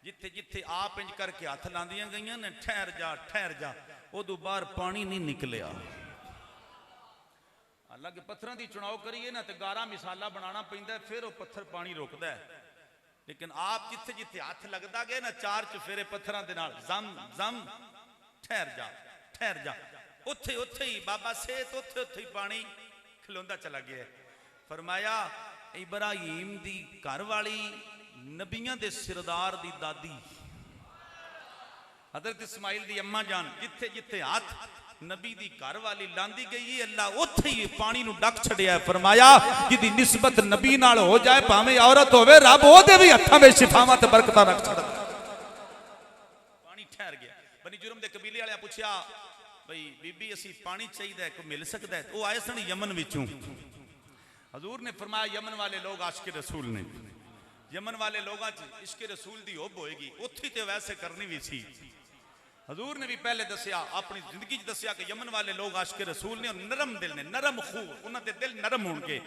जिथे जिथे आप इंज करके हाथ लांदियां गईयां ने ठहर जा, उदों बाहर पानी नहीं निकलिया। हालांकि पत्थरों की चुनाव करिए ना तो गारा मिसाला बनाना पैंदा, फिर वो पत्थर पानी रोकता है। लेकिन आप जिथे जिथे हाथ लगता गया ना चार चुफेरे पत्थरों के नाल जम जम ठहर जा, उथे उथे ही बाबा सेत उथे उथे ही पानी खलोंदा चला गया। फरमाया इब्राहिम दी घर वाली नबियां दे सिरदार दी दादी हजरत इस्माइल दी अम्मा जान जिथे जिथे हाथ नबी दी घर वाली लांदी गई अल्लाह उथे ही पानी नू डक छड़िया। फरमाया जिदी निस्बत नबी नाल हो जाए भावें औरत होवे रब ओदे भी हत्थां विच शिफावां ते बरकतां रख छड़दा। पानी ठहर गया। बनी जुर्म दे कबीले वाले पूछया भाई बीबी असी पानी चाहिए कोई मिल सकता है? वो आए सन यमन विचों। हजूर ने फरमाया यमन वाले लोग आशिक रसूल ने, यमन वाले लोगों इश्क रसूल दी हुब होएगी, उत्थे ते वैसे करनी भी सी। हजूर ने भी पहले दसिया अपनी जिंदगी दसिया कि यमन वाले लोग आशिक रसूल ने, नरम दिल ने, नरम खून, उन्होंने दिल नरम होंगे।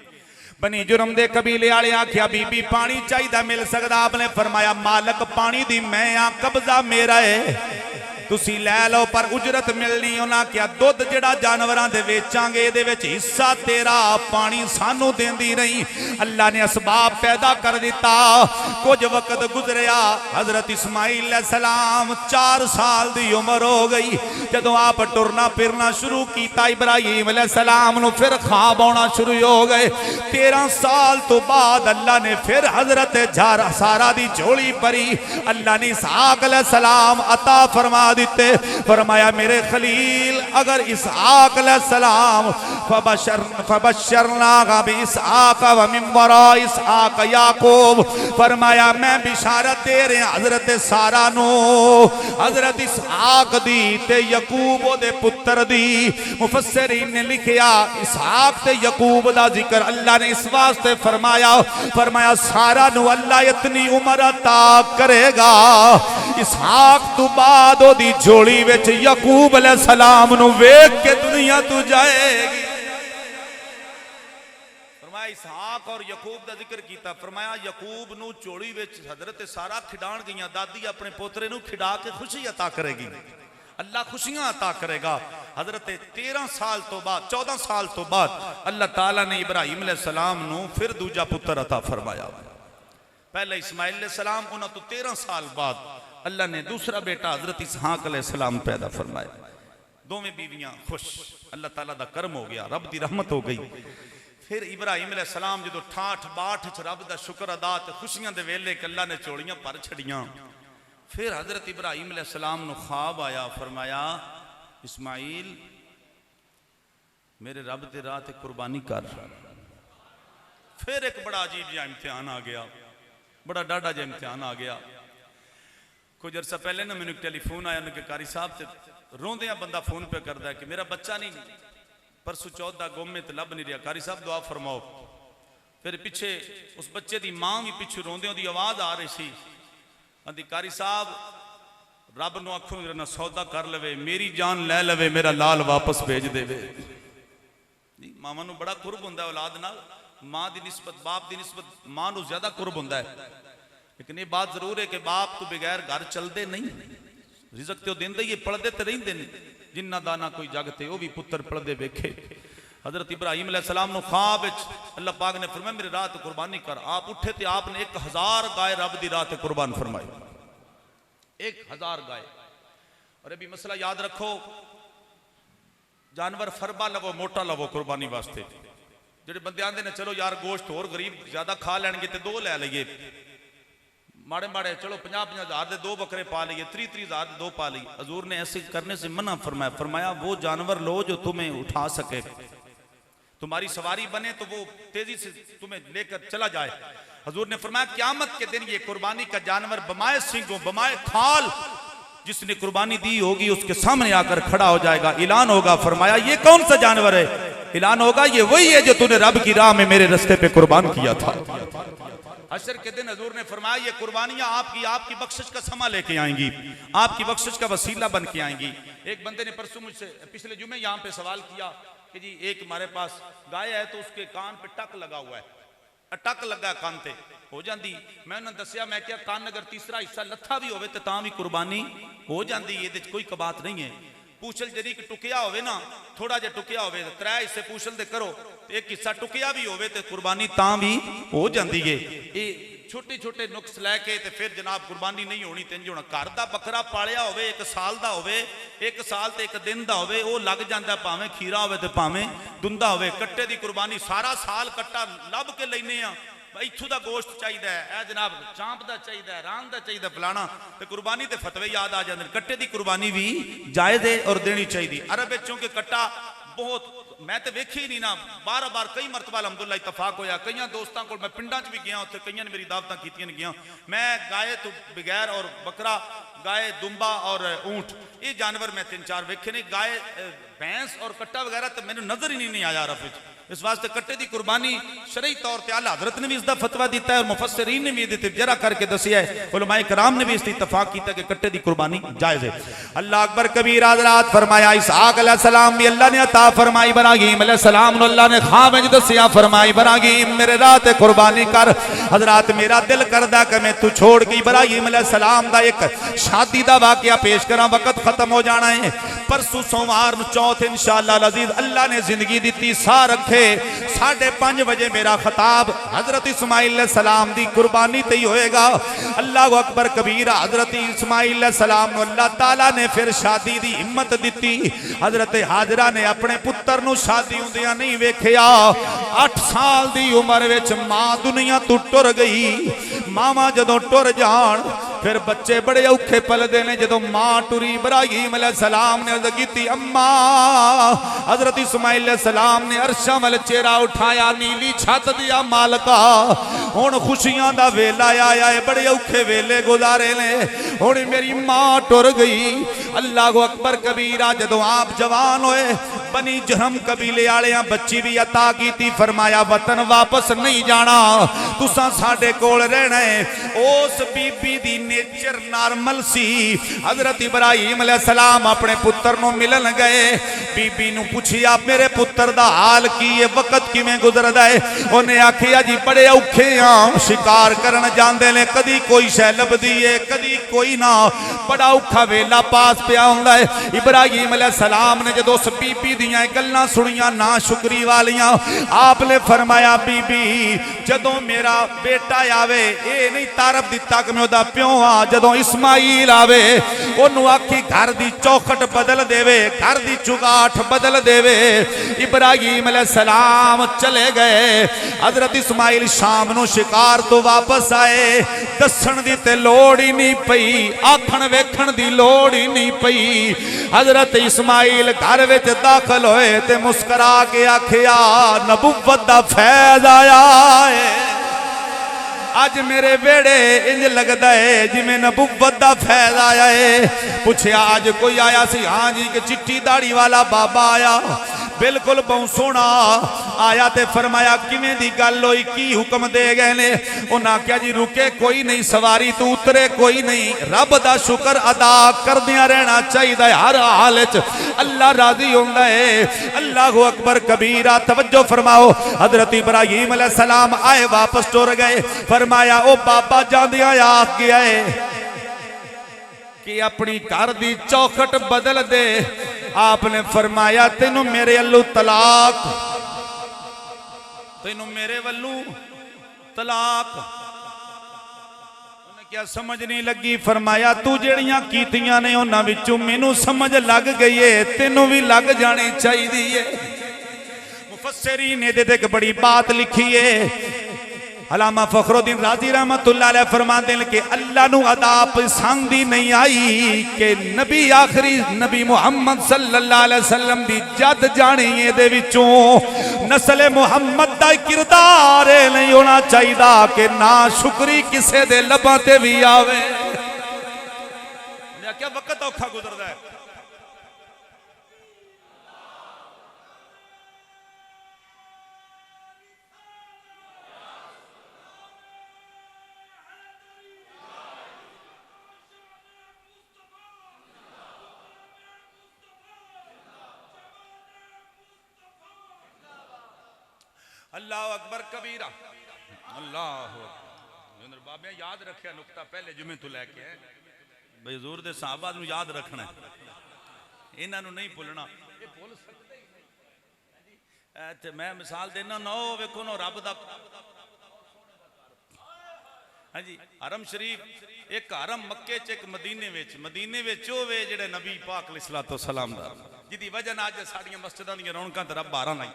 बनी जुर्म दे कबीले वाले आख्या बीबी पानी चाहिए मिल सकता? आपने फरमाया मालक पानी दी मैं आ, कब्जा मेरा है, तुसी लै लो पर उजरत मिलनी। उन्हें क्या दुध जड़ा जानवरां दे वेचांगे ये हिस्सा तेरा, पानी सानू देंदी नहीं। अल्लाह ने असबाब पैदा कर दिता। कुछ वक्त गुजरिया, हजरत इस्माइल सलाम 4 साल दी उम्र हो गई जदों आप टुरना फिरना शुरू किया। इब्राहिम सलाम नू फिर ख्वाब आना शुरू हो गए। 13 साल तो बाद अल्लाह ने फिर हजरत सारा दी झोली भरी। अल्लाह ने इसहाक सलाम अता फरमा दिते। फरमाया मेरे खलील अगर इसहाक सलाम फबशरना बिइसहाक व मिन वरा इसहाक याकूब। फरमाया मैं बिशारत दे रहा हजरत सारा नो, हजरत इसहाक दी ते यकूब दे पुत्र दी। मुफस्सिरीन ने लिखिया इसहाक ते यकूब दा जिक्र अल्लाह ने इस वास्ते फरमाया, फरमाया सारा नु अल्लाह इतनी उम्र अता करेगा इसहाक तो बाद दी झोली विच यकूब अलैहिस्सलाम नु वेख के दुनिया तू जाएगी। फरमाया इसहाक और यकूब दा जिक्र कीता। फरमाया यकूब नु झोली विच हजरत सारा खिडाण गईयां, दादी अपने पोतरे नु खिडा के खुशी अता करेगी, अल्लाह खुशियां अता करेगा। हजरत 13 साल तो बाद 14 साल तो बाद अल्लाह ताला ने इब्राहिम अलैहिस्सलाम नु फिर दूजा पुत्र अता फरमाया। पहले इस्माइल अलैहिस्सलाम, उन्हां तो 13 साल बाद अल्लाह ने दूसरा बेटा हजरत इसहाक अलैहिस्सलाम पैदा फरमाया। दोवें बीवियां खुश, अल्लाह ताला दा करम हो गया, रब दी रहमत हो गई। फिर इब्राहिम अलैहिस्सलाम जो ठाठ बाट च रब दा शुक्र अदा ते खुशियां दे वेले अल्लाह ने चोलियां भर छड़ियां। फिर हजरत इब्राहिम अलैहिस्सलाम नु ख्वाब आया। फरमाया इस्माइल मेरे रब दे राह ते कुर्बानी कर। फिर एक बड़ा अजीब जिहा इम्तिहान आ गया, बड़ा डाढ़ा जिहा इम्तिहान आ गया। कुछ अरसा पहले ना मैंने टेलीफोन आया कि कारी साहब से रोंदिया बंदा फोन पे करता है कि मेरा बच्चा नहीं परसों चौथ का गुम तो लभ नहीं रहा, कारी साहब दुआ फरमाओ। फिर पिछे उस बच्चे की मां भी पिछू रोंदे की आवाज आ रही सी, आंदी कारी साहब रब न आखो मेरे ना सौदा कर लवे, मेरी जान ले लवे, मेरा लाल वापस भेज देवे। मावां नूं बड़ा कुर्ब हुंदा औलाद नाल, मां की निस्बत बाप की निस्बत मां नूं ज्यादा कुर्ब हुंदा है। लेकिन ये बात जरूर है कि बाप तो बगैर घर चलते नहीं, रिजक तो देंदा ही है, पलदे तो रहिंदे नहीं। जिन्ना दाना कोई जगते वो भी पुत्र पलदे वेखे। हजरत इब्राहिम अलैहिस्सलाम नूं ख्वाब विच अल्लाह पाक ने फरमाया मेरी राह ते कुर्बानी कर। आप उठे तो आपने 1000 गाय रब की राह ते कुर्बान फरमाई, 1000 गाय। और अभी मसला याद रखो, जानवर फरबा लवो मोटा लवो कुर्बानी वास्ते। जेडे बंदे आंदे ने चलो यार गोश्त होर गरीब ज्यादा खा लैणगे ते 2 लै लईए, माड़े माड़े चलो 50-50 हज़ार दे 2 बकरे पा लिए, 30-30 हज़ार दे 2 पा लिए। हजूर ने ऐसे करने से मना फरमाया, फरमाया वो जानवर लो जो तुम्हें उठा सके, तुम्हारी सवारी बने तो वो तेजी से तुम्हें लेकर चला जाए। हजूर ने फरमाया क़यामत के दिन ये कुर्बानी का जानवर बमाए सिंगों बमाए खाल जिसने कुर्बानी दी होगी उसके सामने आकर खड़ा हो जाएगा, ऐलान होगा। फरमाया ये कौन सा जानवर है? ऐलान होगा ये वही है जो तूने रब की राह में मेरे रास्ते पे कुर्बान किया था। हशर के दिन हजूर ने फरमाया ये कुर्बानियां आपकी बख्शिश का समा लेके आएंगी, आपकी बख्शिश का वसीला बन के आएंगी। एक बंदे ने परसों मुझसे पिछले जुमे यहाँ पे सवाल किया कि जी एक हमारे पास गाय है तो उसके कान पे टक लगा हुआ है, टक लगा कान ते हो जाती। मैं उन्होंने दसिया, मैं क्या कान अगर तीसरा हिस्सा लत्था भी होवे तो तां भी कुर्बानी हो जाती, ये कोई कबात नहीं है। पूछल जरी टुकिया होवे ना, थोड़ा जिहा टुकिया होवे 3 हिस्से पूछल दे करो, एक हिस्सा टुकिया भी होवे तो कुर्बानी तां भी हो जाती है। ये छोटे छोटे नुक्स लैके ते फिर जनाब कुर्बानी नहीं होनी। तेज होना घर का बकरा पालिया होवे 1 साल का होवे, 1 साल ते 1 दिन का होवे, वो लग जाता भावें खीरा होवे ते भावें दुंदा होवे। कट्टे की कुर्बानी सारा साल कट्टा लभ के लेने आ, इथों का गोश्त चाहिए है जनाब, चांप का चाहिए, रान का चाहिए, फलाना, तो कुर्बानी के फतवे याद आ जाते हैं। कट्टे की कुर्बानी भी जायज़ है और देनी चाहिए। अरब चूंकि कट्टा बहुत मैं तो वेखी ही नहीं ना, बार कई मरतबा अलहमदुलिल्लाह इतफाक होया। कई दोस्तों को मैं पिंडा च भी गया, उत्थे कई ने मेरी दावतां कीतियां गया। मैं गाय तो बगैर और बकरा, गाय दुंबा और ऊंट, ये जानवर मैं 3-4 वेखे ने। गाय भैंस और कट्टा वगैरह तो मैंने नजर ही नहीं आया अरब विच। इस वास्ते कट्टे की कुर्बानी शरई तौर पर आला हजरत ने भी इसका फतवा दिता है और मुफस्सिरीन ने भी जरा करके दसिया है, उलमाए कराम ने भी इस इत्तफाक किया कि कट्टे की कुर्बानी जायज़ है। अल्लाह अकबर कबीर हज़रात फरमाया इसहाक अलैहिस्सलाम भी अल्लाह ने अता फरमाई, इब्राहीम अलैहिस्सलाम ने अल्लाह ने ख्वाब में दसिया, फरमाई इब्राहीम मेरे राह ते कुर्बानी कर। हजरात मेरा दिल करदा कि मैं तू छोड़ के इब्राहीम अलैहिस्सलाम दा एक शादी दा वाकया पेश करा, वक्त खत्म हो जाना है। परसों सोमवार चौथ इंशाअल्लाह अजीज अल्लाह ने जिंदगी दी सा रखे 5:30 बजे मेरा खिताब हजरत इस्माइल सलाम दी कुर्बानी ते ही होएगा। अल्लाह अकबर कबीरा। हजरत इस्माइल सलाम नु अल्लाह ताला ने फिर शादी दी हिम्मत दी। हजरत हाजरा ने अपने पुत्र नु शादी हुंदियां नहीं वेखिया। 8 साल दी उम्र विच मां दुनिया तो टुर गई। मावा जदों टुर जान फिर बच्चे बड़े औखे पलदे ने। जदों मां टुरी इब्राहीम अलैहिस्सलाम ने अर्ज की अम्मा, हजरत इस्माइल सलाम ने अरशा वल चेहरा उठाया, नीली छत दिया मालका हुण खुशियां दा वेला आया है, बड़े औखे वेले गुजारे ने, हुण मेरी मां टुर गई। अल्लाह अकबर कबीरा। जदों आप जवान होए बनी जहम कबीले आलियां बच्ची भी अता की, फरमाया वतन वापस नहीं जाना, तुसां साडे कोल रहना है। उस बीबी दी नेचर नॉर्मल सी। हजरत इब्राहीम अलैहिस्सलाम अपने पुत्र नु मिलन गए। बीबी नु पूछिया मेरे पुत्र दा हाल की है, वक्त किवें गुजरदा है? उन्हें आखिया जी बड़े औखे हां, शिकार करन जांदे ने, कदी कोई शै लभदी है कदी कोई ना, बड़ा औखा वेला पास पिया हुंदा है। इब्राहीम अलैहिस्सलाम ने जदों उस बीबी दियां गल्लां सुनियां ना शुक्री वालियां, आपने फरमाया बीबी जदों मेरा बेटा आवे ये नहीं तारफ दिता कि मैं ओदा प्यो हाँ, जदों इस्माइल आवे ओनू आखी घर दी चौखट बदल देवे, घर दी चुगाठ बदल देवे। इब्राहीम अलैहिस्सलाम चले गए। हजरत इस्माइल शाम नू शिकार तो वापस आए। दसन दी ते लोड़ ही नहीं पई, आखण वेखण दी लोड़ ही नहीं पई। हजरत इस्माइल घर विच दाखिल होए ते मुस्करा के आखिया नबुव्वत दा फैज़ आया है। अज मेरे बेड़े इंज लगता है जिमें नबुव्वत दा फैज़ आया है। पूछया अज कोई आया सी? हाँ जी, कि चिट्टी दाढ़ी वाला बाबा आया, बिल्कुल बहुत सोहना आया ते फरमाया किवें दी गल होई, की हुक्म दे गए ने? उन्हें आख्या जी रुके कोई नहीं, सवारी तू उतरे कोई नहीं, रब दा शुक्र अदा करदियां रहना चाहिए हर हाल च, अल्लाह राजी होंदा है। अल्लाहु अकबर कबीरा। तवज्जो फरमाओ, हजरत इब्राहीम अलैहिस्सलाम आए वापस टुर गए। फरमाया ओ बाबा जांदियां आख गया है कि अपनी घर दी चौखट बदल दे। आपने फरमाया तेनू मेरे अल्लू तलाक, तेनू मेरे वल्लू तलाक। उन्हें क्या समझ नहीं लगी? फरमाया तू जेड़ियां कीतियां ने उन्हां विचों मैनू समझ लग गई है, तेनू भी लग जानी चाहिए है। मुफस्सिरीन ने दे एक बड़ी बात लिखी है। अल्लामा फखरुद्दीन राजी रहमतुल्लाह अलैह फरमाते हैं कि अल्लाह नू अदा पसंद ही नहीं आई कि नबी आखिरी नबी मुहम्मद सल्लल्लाहु अलैहि वसल्लम दी जद जानी है दे विचों नस्ल मुहम्मद दा किरदार नहीं होना चाहिए कि ना शुक्री किसे दे लबां ते भी आवे। क्या वक्त औखा गुजरदा है। अल्लाह अकबर कबीरा। अल्लाह बाबे याद रखिया नुकता पहले जुमे तो लैके है भाई हजूर दे सहाबा नू याद रखना, इन्हां नू नहीं भुलना। ये भुल सकते ही नहीं। ते मैं मिसाल देना ना वेखो ना रब दा। हाँ जी, हरम शरीफ एक हरम मक्के च एक मदीने विच होवे जेड़े नबी पाक अलैहिस्सलातु वस्सलाम दा, जिदी वजह नाल अज साडियां मस्जिदां दी रौनकां ते रब बाहर लाई।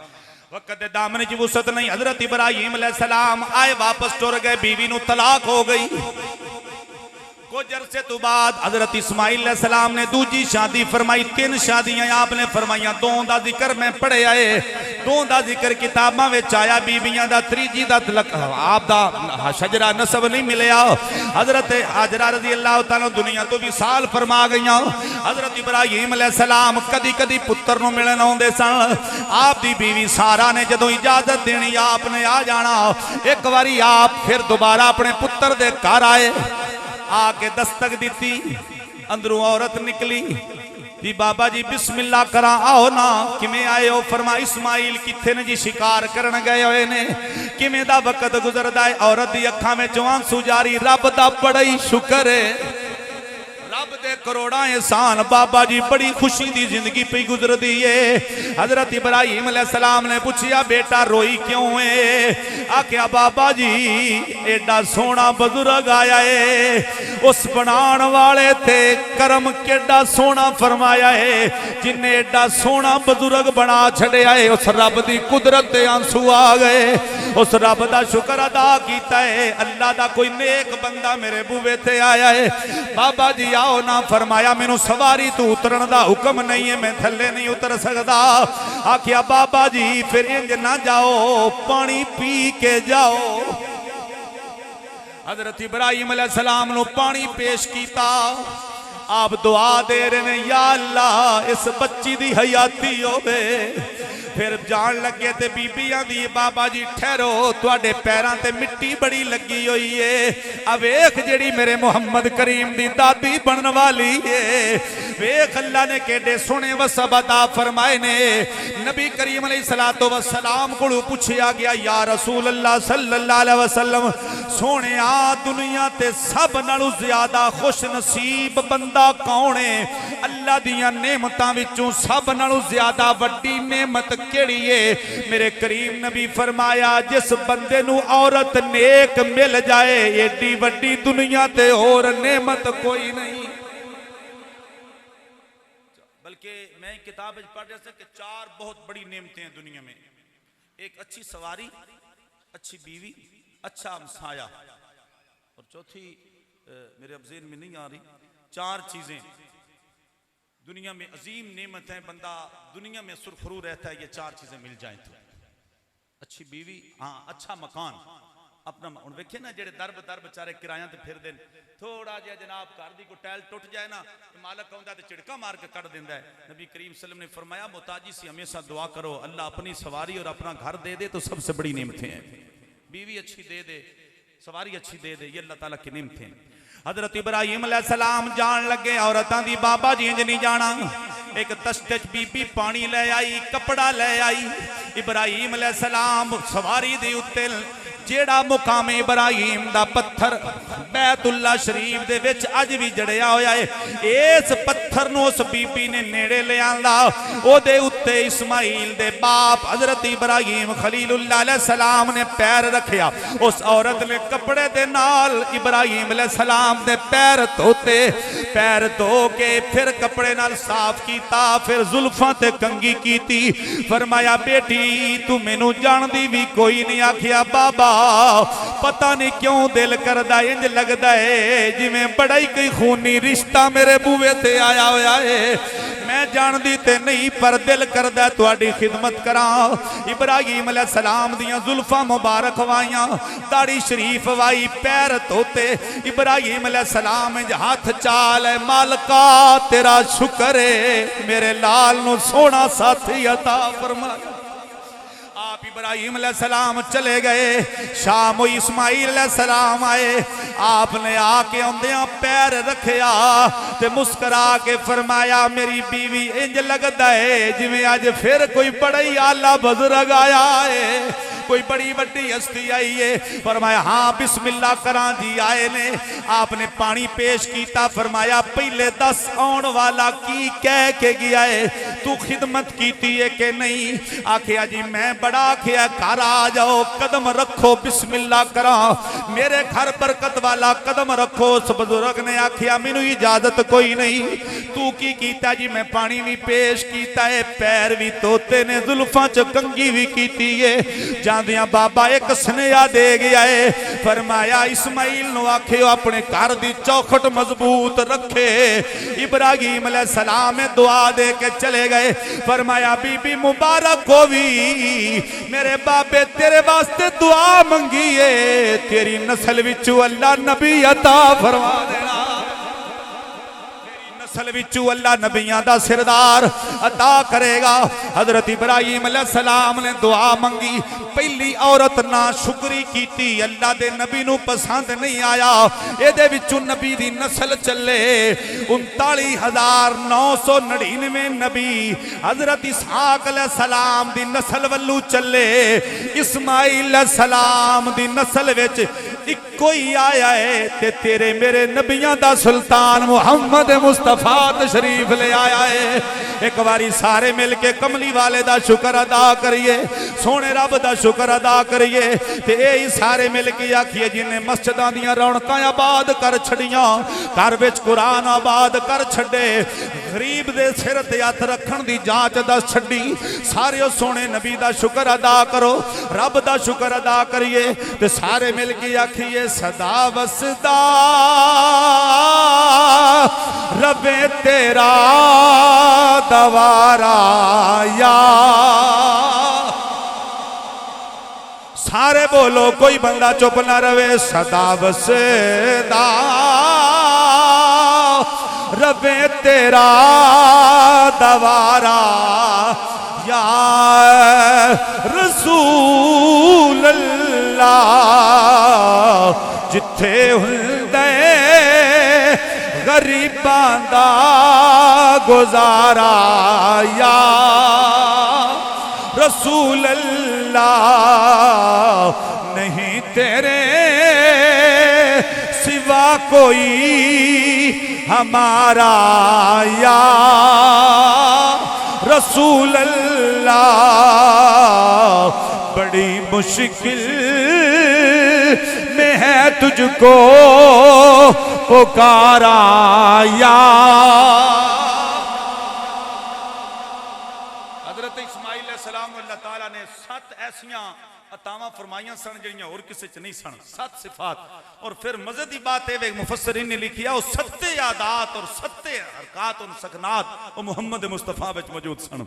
वक्त दे दामन च वुसत नहीं। हजरत इब्राहीम अलैहिस्सलाम आए वापस टुर गए, बीवी नू तलाक हो गई। कुछ अरसे तो बाद हजरत इस्माइल अलैहिस्सलाम ने दूजी शादी फरमाई। 3 शादियां आपने फरमाइया, 2 दा जिक्र मैं पढ़िया है, 2 दा जिक्र किताबां विच आया, बीबियां दा, त्रीजी दा आप दा शजरा नसब नहीं मिलया। हजरत हाजरा रजी अल्लाह तआला दुनिया तो भी साल फरमा गईयां। हजरत इब्राहीम अलैहिस्सलाम कदी कदी पुत्र नूं मिलन आउंदे सन। आप दी बीवी सारा ने जदों इजाजत देनी आपने आ जाना। एक बारी आप फिर दोबारा अपने पुत्र दे घर आए, आके दस्तक दी, अंदरों औरत निकली जी बाबा जी बिस्मिल्लाह करा आओ ना। किमें आए हो? फरमा इस्माइल किथे ने जी? शिकार करन गए हुए ने। किमें दा वक्त गुजरदा है? औरत दी अखां में आंसू जारी। रब दा बड़ा ही शुक्र है, रब दे करोड़ा एहसान, बाबा जी बड़ी खुशी दी जिंदगी पे गुजरदी है। हजरत इब्राहीम अलैहिस्सलाम ने पूछा बेटा रोई क्यों है? आख्या बाबा जी एडा सोहना बुजुर्ग आया है, उस बनाण वाले ते करम केडा सोहना फरमाया है, जिन्हें एडा सोहना बुजुर्ग बना छड़िया है। उस रब दी कुदरत ते आंसू आ गए, उस रब दा शुक्र अदा कीता है। अल्लाह दा कोई नेक बंदा मेरे बूवे ते आया है। बाबा जी आओ ना। फरमाया मैनू सवारी तू उतरन दा हुक्म नहीं है, मैं थले नहीं उतर सकता। आखिया बाबा जी फिर इंज ना जाओ, पानी पी के जाओ। हजरत इब्राहीम अलैहिस्सलाम नू पानी पेश किया। आप दुआ दे रहे हैं या अल्लाह इस बच्ची दी हयाती होवे। फिर जान लगे ते बीबियां दी बाबा जी ठहरो, तुहाडे पैरां ते मिट्टी बड़ी लगी हुई है। आ वेख जेड़ी मेरे मुहम्मद करीम दी दादी बनन वाली है, वेख अल्लाह ने केडे सोहने वसब अता फरमाए ने। नबी करीम अलैहिस्सलातु वस्सलाम कोलों पूछया गया या रसूल अल्लाह सल्लल्लाहु अलैहि वसल्लम सोहणिया दुनिया ते सब नालों ज्यादा खुश नसीब बंदा कौन है? अल्लाह दियां नेमतां विचों सब नालों ज्यादा वड्डी नेमत केड़ी है? मेरे करीम नबी फरमाया जिस बंदे नू औरत नेक मिल जाए, एडी वड्डी दुनिया ते और नेमत कोई नहीं। बल्कि मैं किताब पढ़ रहा था कि 4 बहुत बड़ी नेमतें हैं दुनिया में। एक अच्छी सवारी, अच्छी बीवी, अच्छा हमसाया, और चौथी मेरे अब ज़हन में नहीं आ रही। 4 चीजें दुनिया में अजीम नेमत है, बंदा दुनिया में सुरखरू रहता है, ये 4 चीजें मिल जाएं तो। अच्छी बीवी, हाँ अच्छा मकान, अपना हुण वेखे ना जेड़े दर बदर बेचारे किरायां ते फिरदे ने, थोड़ा जिहा जनाब घर दी कोई टैल टुट जाए ना तो मालक आउंदा ते झिड़का मार के कट दिंदा है। नबी करीम सल्लल्लाहु अलैहि वसल्लम ने फरमाया मोहताजी से हमेशा दुआ करो, अल्लाह अपनी सवारी और अपना घर दे दे तो सबसे बड़ी नेमतें हैं। बीवी अच्छी दे दे, सवारी अच्छी दे दे, ये अल्लाह ताला की नेमतें हैं। हजरत इब्राहिम अलैहिस्सलाम जान लगे, औरतां दी बाबा जी इंज नहीं जाना। एक तश्ते च बीबी पानी ले आई, कपड़ा ले आई। इब्राहिम अलैहिस्सलाम सवारी दे उत्ते जेड़ा मुकाम इब्राहिम दा पत्थर बैतुल्ला शरीफ दे विच अज भी जड़िया होया है, इस पत्थर नूं उस बीबी ने नेड़े ले आंदा। ओदे उत्ते इस्माइल दे बाप हजरत इब्राहिम खलीलुल्लाह अलैहिस्सलाम ने पैर रखिया। उस औरत ने कपड़े दे नाल इब्राहिम अलैहिस्सलाम दे पैर धोते, पैर धो के फिर कपड़े नाल साफ कीता, फिर जुल्फां ते कंगी कीती। फरमाया बेटी तू मैनू जानदी भी कोई नहीं। आखिया बाबा पता नहीं क्यों दिल करदा, इंज लगदा है जिवें बड़ा ही कोई खूनी रिश्ता मेरे बूहे ते आया होया है। मैं जानदी ते नहीं पर दिल करदा तुहाडी खिदमत करां। इब्राहिम अलैहिस्सलाम दियां जुल्फां मुबारक वाइयां, दाढ़ी शरीफ वाई, पैर धोते। इब्राहिम अलैहिस्सलाम इंज हाथ चाल है, मालका तेरा शुक्र है मेरे लाल नूं सोहना साथी अता फरमाया। आप इब्राहिम अलैहिस्सलाम चले गए, शाम हुई, इस्माइल अलैहिस्सलाम आए। आपने आके आंदियां पैर रखिया ते मुस्करा के फरमाया मेरी बीवी इंज लगदा है जिवें अज फिर कोई बड़ा ही आला बुजुर्ग आया है, कोई बड़ी बड़ी हस्ती आई है। फरमाया हाँ बिस्मिल्लाह करा जी आए ने। आपने पानी पेश किया, फरमाया पहले दस आउण वाला की कह के गया है, तू खिदमत की है कि नहीं। आखिया जी मैं बड़ा आखिया घर आ जाओ, कदम रखो बिस्मिल्लाह करा, मेरे घर बरकत वाला कदम रखो। उस बुजुर्ग ने आखिया मैनू इजाजत कोई नहीं। तू की कीता जी? मैं पानी भी पेश किया है, पैर भी धोते ने, जुल्फां च कंगी भी की है। जांदियां बाबा एक स्नेहा दे गया है, फरमाया इस्माइल नु आखियो अपने घर दी चौखट मजबूत रखे। इब्राहिम अलैहिस्सलाम दुआ दे के चले गए। फरमाया बीबी मुबारक होवी, मेरे बाबे तेरे वास्ते दुआ मंगी है, तेरी नस्ल विचू अल्लाह नबी अता फरमा देना, नस्ल विचू अल्लाह नबियां दा सिरदार अता करेगा। हजरत इब्राहिम अलैहिस्सलाम ने दुआ मंगी। पहली औरत ना शुक्री कीती, अल्लाह दे नबी नू पसंद नहीं आया। एदे विचू नबी दी नस्ल चले 39,999 नबी हजरत इसहाक अलैहिस्सलाम दी नस्ल वल्लू चले। इस्माइल अलैहिस्सलाम दी नस्ल विच इक्को ही आया है ते तेरे मेरे नबियां दा सुल्तान मुहम्मद मुस्तफा तशरीफ ले आया है। एक बारी सारे मिल के कमली वाले दा शुक्र अदा करिए, सोने रब दा शुक्र अदा करिए। ते यही सारे मिल के आखिए जिन्हें मस्जिदां दियां रौनकां आबाद कर छड़ियां, घर विच कुरान आबाद कर छड़े, गरीब दे सिर ते हथ रखण दी जांच दस छड़ी। सारे सोने नबी दा शुक्र अदा करो, रब दा शुक्र अदा करिए। ते सारे मिल के आखिए सदा वसदा रबे तेरा दवारा या। सारे बोलो, कोई बंदा चुप ना रवे। सदा वसदा रबे तेरा दवारा या रसूल अल्लाह, जिथे हुंदे गरीबां दा गुजारा या रसूल अल्लाह, नहीं तेरे सिवा कोई हमारा या रसूल अल्लाह। बड़ी मुश्किल में है तुझको पुकारा या। हजरत इस्माइल अलैहिस्सलाम अल्लाह ताला ने 7 ऐसियां अतावां फरमाइयां सन जिहड़ियां और किसी च नहीं सन, 7 सिफात। और फिर मजे की बात है मुफस्सिरीन ने लिखिया वो 7 आदात और 7 हरकात और सकनात वो मुहम्मद मुस्तफा विच मौजूद सन।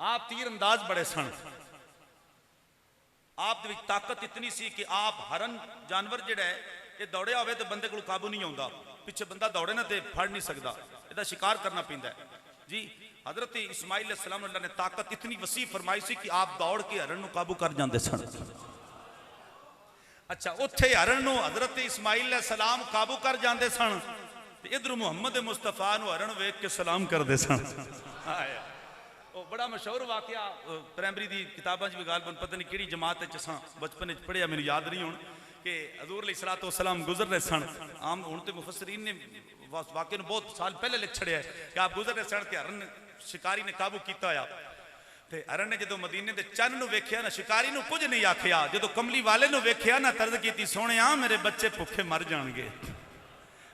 आप तीर अंदाज बड़े सन। आप दे विच ताकत इतनी सी कि आप हरन जानवर जिहड़ा है ये दौड़िया होवे तो बंदे को काबू नहीं आता, पिछे बंदा दौड़े ना तो फड़ नहीं सकता, इसका शिकार करना पैंदा है जी। हजरत इस्माइल अलैहिस्सलाम अल्लाह ने ताकत इतनी वसी फरमाई सी कि आप दौड़ के हरन नूं काबू कर जाते सन। अच्छा, उत्थे हरन नूं हजरत इस्माइल अलैहिस्सलाम काबू कर जाते सन, इधर मुहम्मद मुस्तफा नूं हरन वेख के सलाम करते सन। बड़ा मशहूर वाकया प्राइमरी की किताबों भी गाल पता नहीं कि जमात असा बचपन पढ़िया, मैंने याद नहीं हूँ कि हजूर अलैहिस्सलातो वस्सलाम गुजर रहे सन। आम हूँ तो मुफस्सरीन ने वाकई बहुत साल पहले लिख छड़िया कि आप गुजर रहे सन कि हरन शिकारी ने काबू किया होया। ते हरन ने जो मदीने के चंद नूं वेख्या ना, शिकारी नूं कुछ नहीं आखिया, जो कमली वाले नूं वेख्या ना तर्ज की सोने मेरे बच्चे भुखे मर जाएंगे।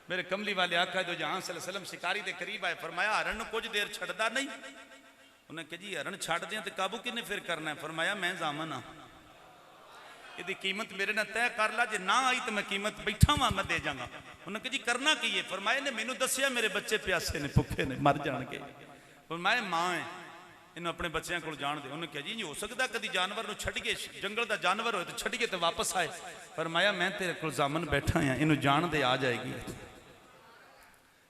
मेरे कमली वाले आका जो जहां सल्लल्लाहु अलैहि वसल्लम शिकारी के करीब आए, फरमाया हरन नूं कुछ देर छड्डदा नहीं। उन्हें कहा जी हरन छड्ड दियां ते काबू किन्ने फिर करना है? फरमाया मैं जामन हाँ, यदि कीमत मेरे नाल तय कर ला, जे ना आई तो मैं कीमत बैठा वां मैं दे जाऊंगा। उन्हें कहा जी करना की है? फरमाया ने मैनू दसिया मेरे बच्चे प्यासे ने, भुखे ने, मर जाएंगे। फरमाया मां है, इन्हें अपने बच्चों को जान दे। उन्हें कहा जी हो सकता कभी जानवर नूं छड्डिए, जंगल का जानवर हो तो छड्डिए तो वापस आए। फरमाया मैं तेरे को जामन बैठा हाँ, इन्हू जान दे आ जाएगी।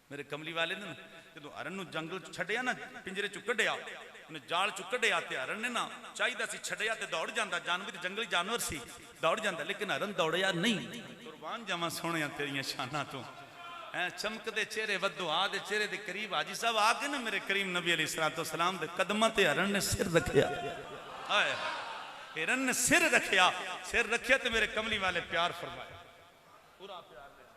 मेरे कमली वाले ने जो हरन नूं जंगल छड्डिया ना, पिंजरे चों कढिया, उन्हें जाल चों कढिया ते हरन ने ना चाहिदा सी छड्डिया ते दौड़ जांदा, जानवर जंगली जानवर सी दौड़ जांदा, लेकिन हरन दौड़िया नहीं। कुर्बान जावां सोहणिया तेरियां शानां तो, चमकदे चेहरे वद्दो आ दे चेहरे दे करीब हाजी साहब आ गए ना मेरे करीम नबी अलैहिस्सलातो वस्सलाम दे कदमां ते हरन ने सिर रखिया। हाय हरन ने सिर रखिया, सिर रखिया ते मेरे कमली वाले प्यार फरमाया, पूरा प्यार दिता।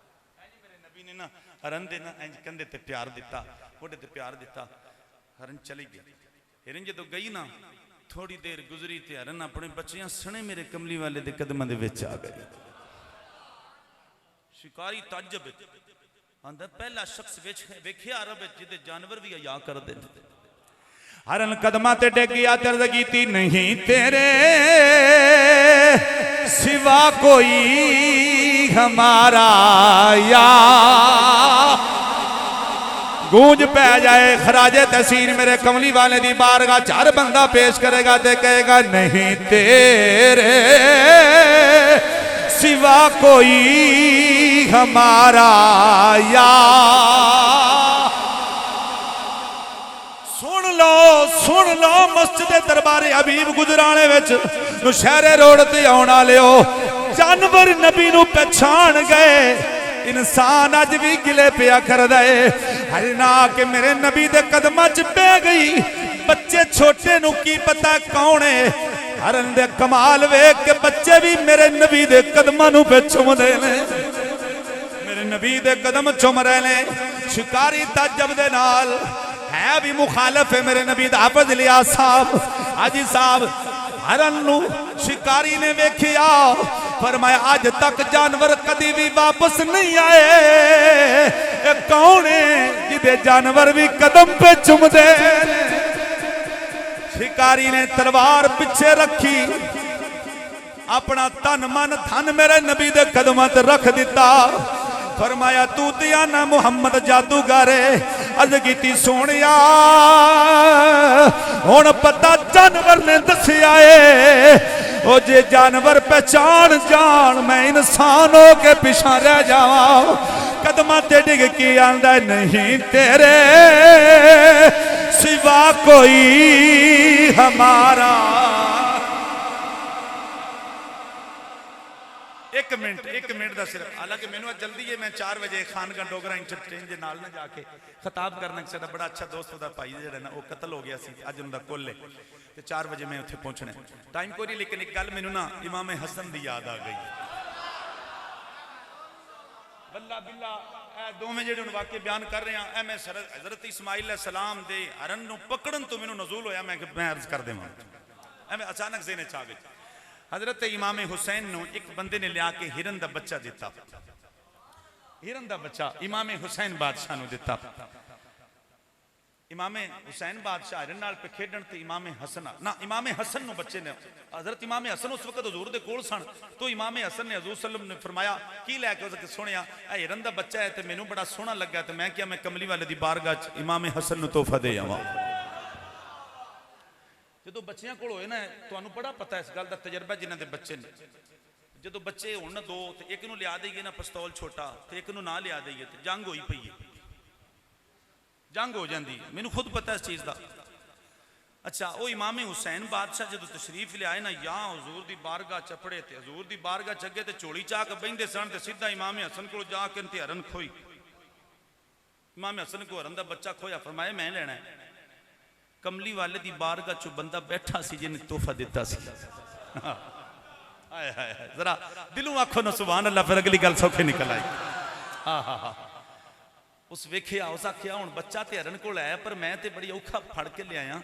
मेरे नबी ने ना हरन दे ना इंज कंधे ते प्यार दिता, मोढे ते प्यार दिता। हरन चली गई। हिरन जो गई ना थोड़ी देर गुजरी ते हरन अपने बच्चियां सने मेरे कमली वाले दे कदमां दे विच आ गई। शिकारी ताज्जुब आंदा पहला शख्स वेखिया अरब जिदे जानवर भी हया करदे ने। हरन कदमां ते डिग गया, दर्द कीती नहीं तेरे सिवा कोई हमारा यार। गूंज पै जाए खराजे तहसीन मेरे कमली वाले दी बारगाह, चार बंदा पेश करेगा ते कहेगा नहीं तेरे सिवा कोई हमारा यार। सुन लो मस्जिद दरबारे हबीब गुजराने विच नौशहरे रोड ते आउण वालिओ, जानवर नबी नूं पहचान गए, इंसान अज भी गिले पिया कर दे। हरना के मेरे नबी दे कदमां च पै गई, बच्चे छोटे नूं की पता कौन है। हरन दे कमाल वेख के बच्चे भी मेरे नबी दे कदमां नूं पे चुमदे ने, मेरे नबी दे कदम चुम रहे ने। शिकारी ताज्जुब दे नाल है भी मुखालफ है मेरे नबी दा हाफिज इलियास साहब, हाजी साहब। हरन नूं शिकारी ने वेखिया, फरमाया आज तक जानवर कदी भी वापस नहीं आए। कौन है जिदे जानवर भी कदम पे चुमदे? शिकारी ने तलवार पीछे रखी, अपना तन मन धन मेरे नबी दे कदमां ते रख दिता। फरमाया तू दियाना मुहम्मद जादूगर अर्ज की सोनिया हुण पता जानवर ने दसिया है, ओ जे जानवर पहचान जान मैं इंसान हो के पिछा रह जावा। कदमां ते डिग के आंदा नहीं तेरे सिवा कोई हमारा। एक मिनट का सिर्फ, हालांकि मैनू जल्दी है, मैं 4 बजे खानगा डोगरा इंटरटेन के नाल ना जाके खिताब करना। साडा बड़ा अच्छा दोस्त उहदा भाई जिहड़ा ना वो कतल हो गया सी, अज उहदा कुल है ते 4 बजे मैं उत्थे पहुंचना टाइम कोई नहीं। लेकिन एक गल मैनू ना इमाम हसन दी याद आ गई। बल्ला बिल्ला दोवें जिहड़े हुण वाकये बयान कर रहे हैं, मैं हज़रत इस्माइल अलैहिस्सलाम दे हरन नूं पकड़न तो मैनू नज़ूल होया, मैं अर्ज कर देवां, मैं अचानक ज़हन च आ गई। हजरत इमाम हुसैन नूं एक बंदे ने लिया के हिरन दा बच्चा दिता, हिरन दा बच्चा इमाम हुसैन बादशाह नूं दिता। इमाम हुसैन बादशाह हिरन नाल पे खेडण ते इमाम हसन ना इमाम हसन नूं बच्चे ने, हजरत इमाम हसन उस वक्त हजूर दे कोल सन, तो इमाम हसन ने हजूर सल्लम ने फरमाया की लैके उसके सुनिया हिरन दा बच्चा है, तो मैनू बड़ा सोहना लगा, तो मैं क्या मैं कमली वाले दी बारगाह च इमाम हसन नूं तोहफा दे आवां। जो बच्चियां कोल होए ना, तुहानू बड़ा पता इस गल का तजर्बा जिन्हां दे बच्चे ने, जो बच्चे होण दो तो एक नूं लिया दईए ना पिस्तौल छोटा तो एक नूं ना लिया दईए तो जंग होई पई है, जंग हो जाती है, मैनू खुद पता इस चीज़ का। अच्छा, वो इमाम हुसैन बादशाह जो तशरीफ लियाए ना, या हजूर की बारगाह चपड़े तो हजूर की बारगाह चगे तो चोली चाह के बहिंदे सन, तो सीधा इमाम हसन को जाके हरन खोई। इमाम हसन को हरन का बच्चा खोया, फरमाया मैं लेना है। कमली वाले की बारगाह चो बंदा बैठा सी जिन्हें तोहफा दिता सी। जरा दिलों आखो ना सुभान अल्लाह, फिर अगली गल सौखे निकल आई। हाँ हाँ हाँ, उस वेखिया, उस आखिया हुण बच्चा तो हरन को है, पर मैं तो बड़ी औखा फड़ के लिया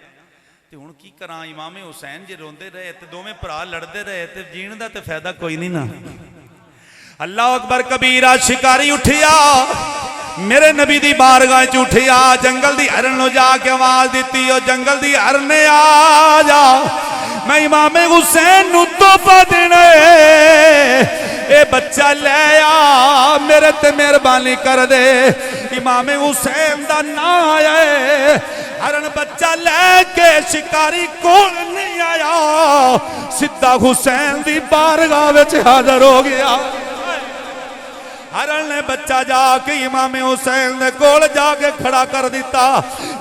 तो हुण की करा। इमाम हुसैन जे रोंदे रहे तो दोवें भरा लड़ते रहे तो जीण दा तो फायदा कोई नहीं ना। अल्लाह अकबर कबीरा, शिकारी उठिया मेरे नबी दी बारगाह च उठिया, जंगल दी हरन नु जाके आवाज दी, ओ जंगल दी हरन ने आ जा, मैं इमाम हुसैन नु तोहफा देना ए बच्चा ले आ, मेरे ते मेहरबानी कर दे। इमाम हुसैन दा ना आया, हरन बच्चा लेके शिकारी कोल नहीं आया, सीधा हुसैन दी बारगाह विच हाजिर हो गया। हरन ने बच्चा जाके इमाम हुसैन ने कोल जाके खड़ा कर दिता।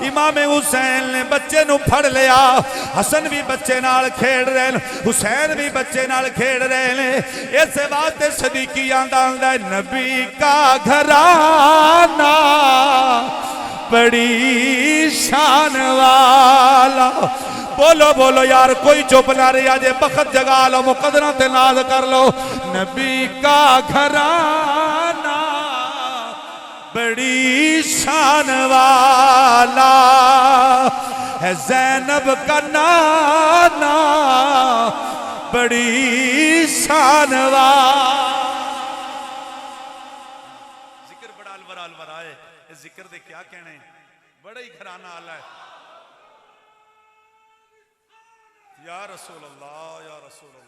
इमाम हुसैन ने बच्चे नू फड़ लिया, हसन भी बच्चे नाल खेड रहे, हुसैन भी बच्चे नाल खेड रहे ने। इस वास्ते सदीकी आंदा आंदा, नबी का घराना बड़ी शान वाला। बोलो बोलो यार, कोई चुप ना रही, जे बखत जगा लो, मुकदरा ते नाज कर लो। नबी का घराना बड़ी शान वाला है, ज़ैनब का नाना बड़ी शान वाला। जिक्र बड़ा अलवरा अलवरा है, इस जिक्र दे क्या कहने, बड़ा ही घराना आला है। या रसूल अल्लाह, या रसूल अल्लाह,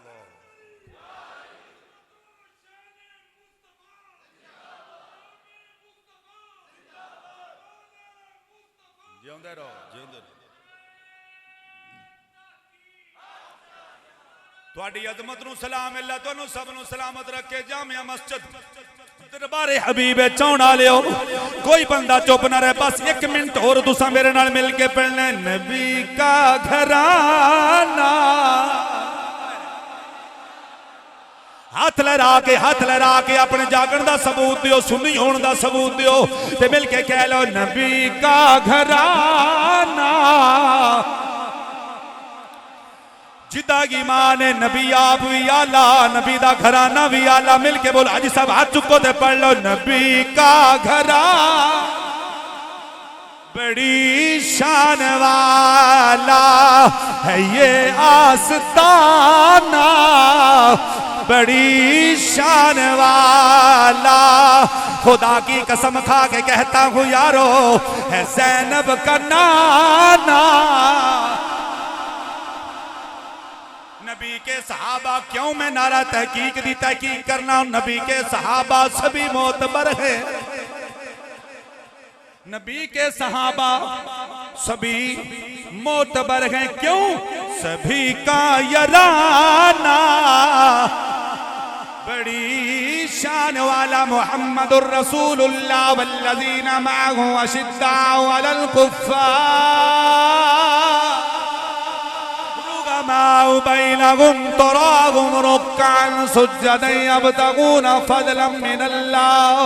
जिंदे रहो, जिंदे रहो। तुहाडी अजमत नू सलाम, अल्लाह तुहानू सब नू सलामत रखे। जामिया मस्जिद दरबारे हबीब चौना लियो, कोई बंदा चुप ना रहे, बस एक मिनट और तुसा मेरे नाल मिल के पढ़ना। नबी का घराना, हाथ लहरा के अपने जागण का सबूत दियो, सुनी होने का सबूत दियो, ते मिल के कह लो नबी का घराना। जिदा की मां ने नबी आप भी आला, नबी दा घराना भी आला, मिल के बोलो अज सब हाथ चुको ते पढ़ लो। नबी का घराना बड़ी शान वाला है, ये आस्ताना बड़ी शान वाला। खुदा की कसम खा के कहता हूँ यारो, है ज़ैनब का नाना। नबी के सहाबा, क्यों मैं नारा तहकीक दी तहकीक करना, नबी के सहाबा सभी मोतबर है। नबी के सहाबा सभी मोतबर हैं, क्यों? सभी का यराना बड़ी शान वाला। मुहम्मदुर रसूलुल्लाह वल्लज़ीना मअहु अशिद्दाउ अलल कुफ्फार रुहमाउ बैनहुम तराहुम रुक्कअन सुज्जदन यब्तगूना फज़लन मिनल्लाह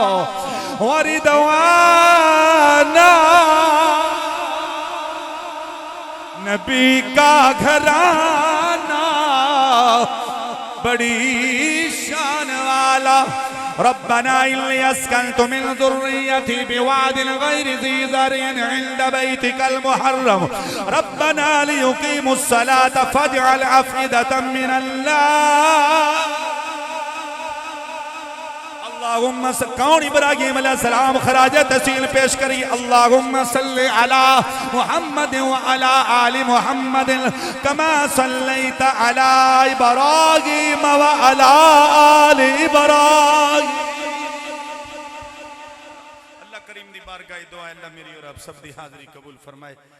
व रिदवाना। नबी का घराना बड़ी शान वाला। रब्बना इन्नी अस्कनतु मिन ज़ुर्रिय्यती बिवादिन गैरि ज़ी ज़रइन इंद बैतिकल मुहर्रम रब्बना लियुकीमुस्सलाता फजअल अफ़इदतम मिनल नास। अल्लाहुम्मा कौन इब्राहीम अलैहिस्सलाम खराज तहसील पेश करी। अल्लाहुम्मा सल्लि अला मुहम्मद व अला आलि मुहम्मद कमा सल्लैता अला इब्राहीम व अला आलि इब्राहीम। अल्लाह करीम दी बारगाह दुआ, अल्लाह मेरी और आप सब दी हाज़री कबूल फरमाए।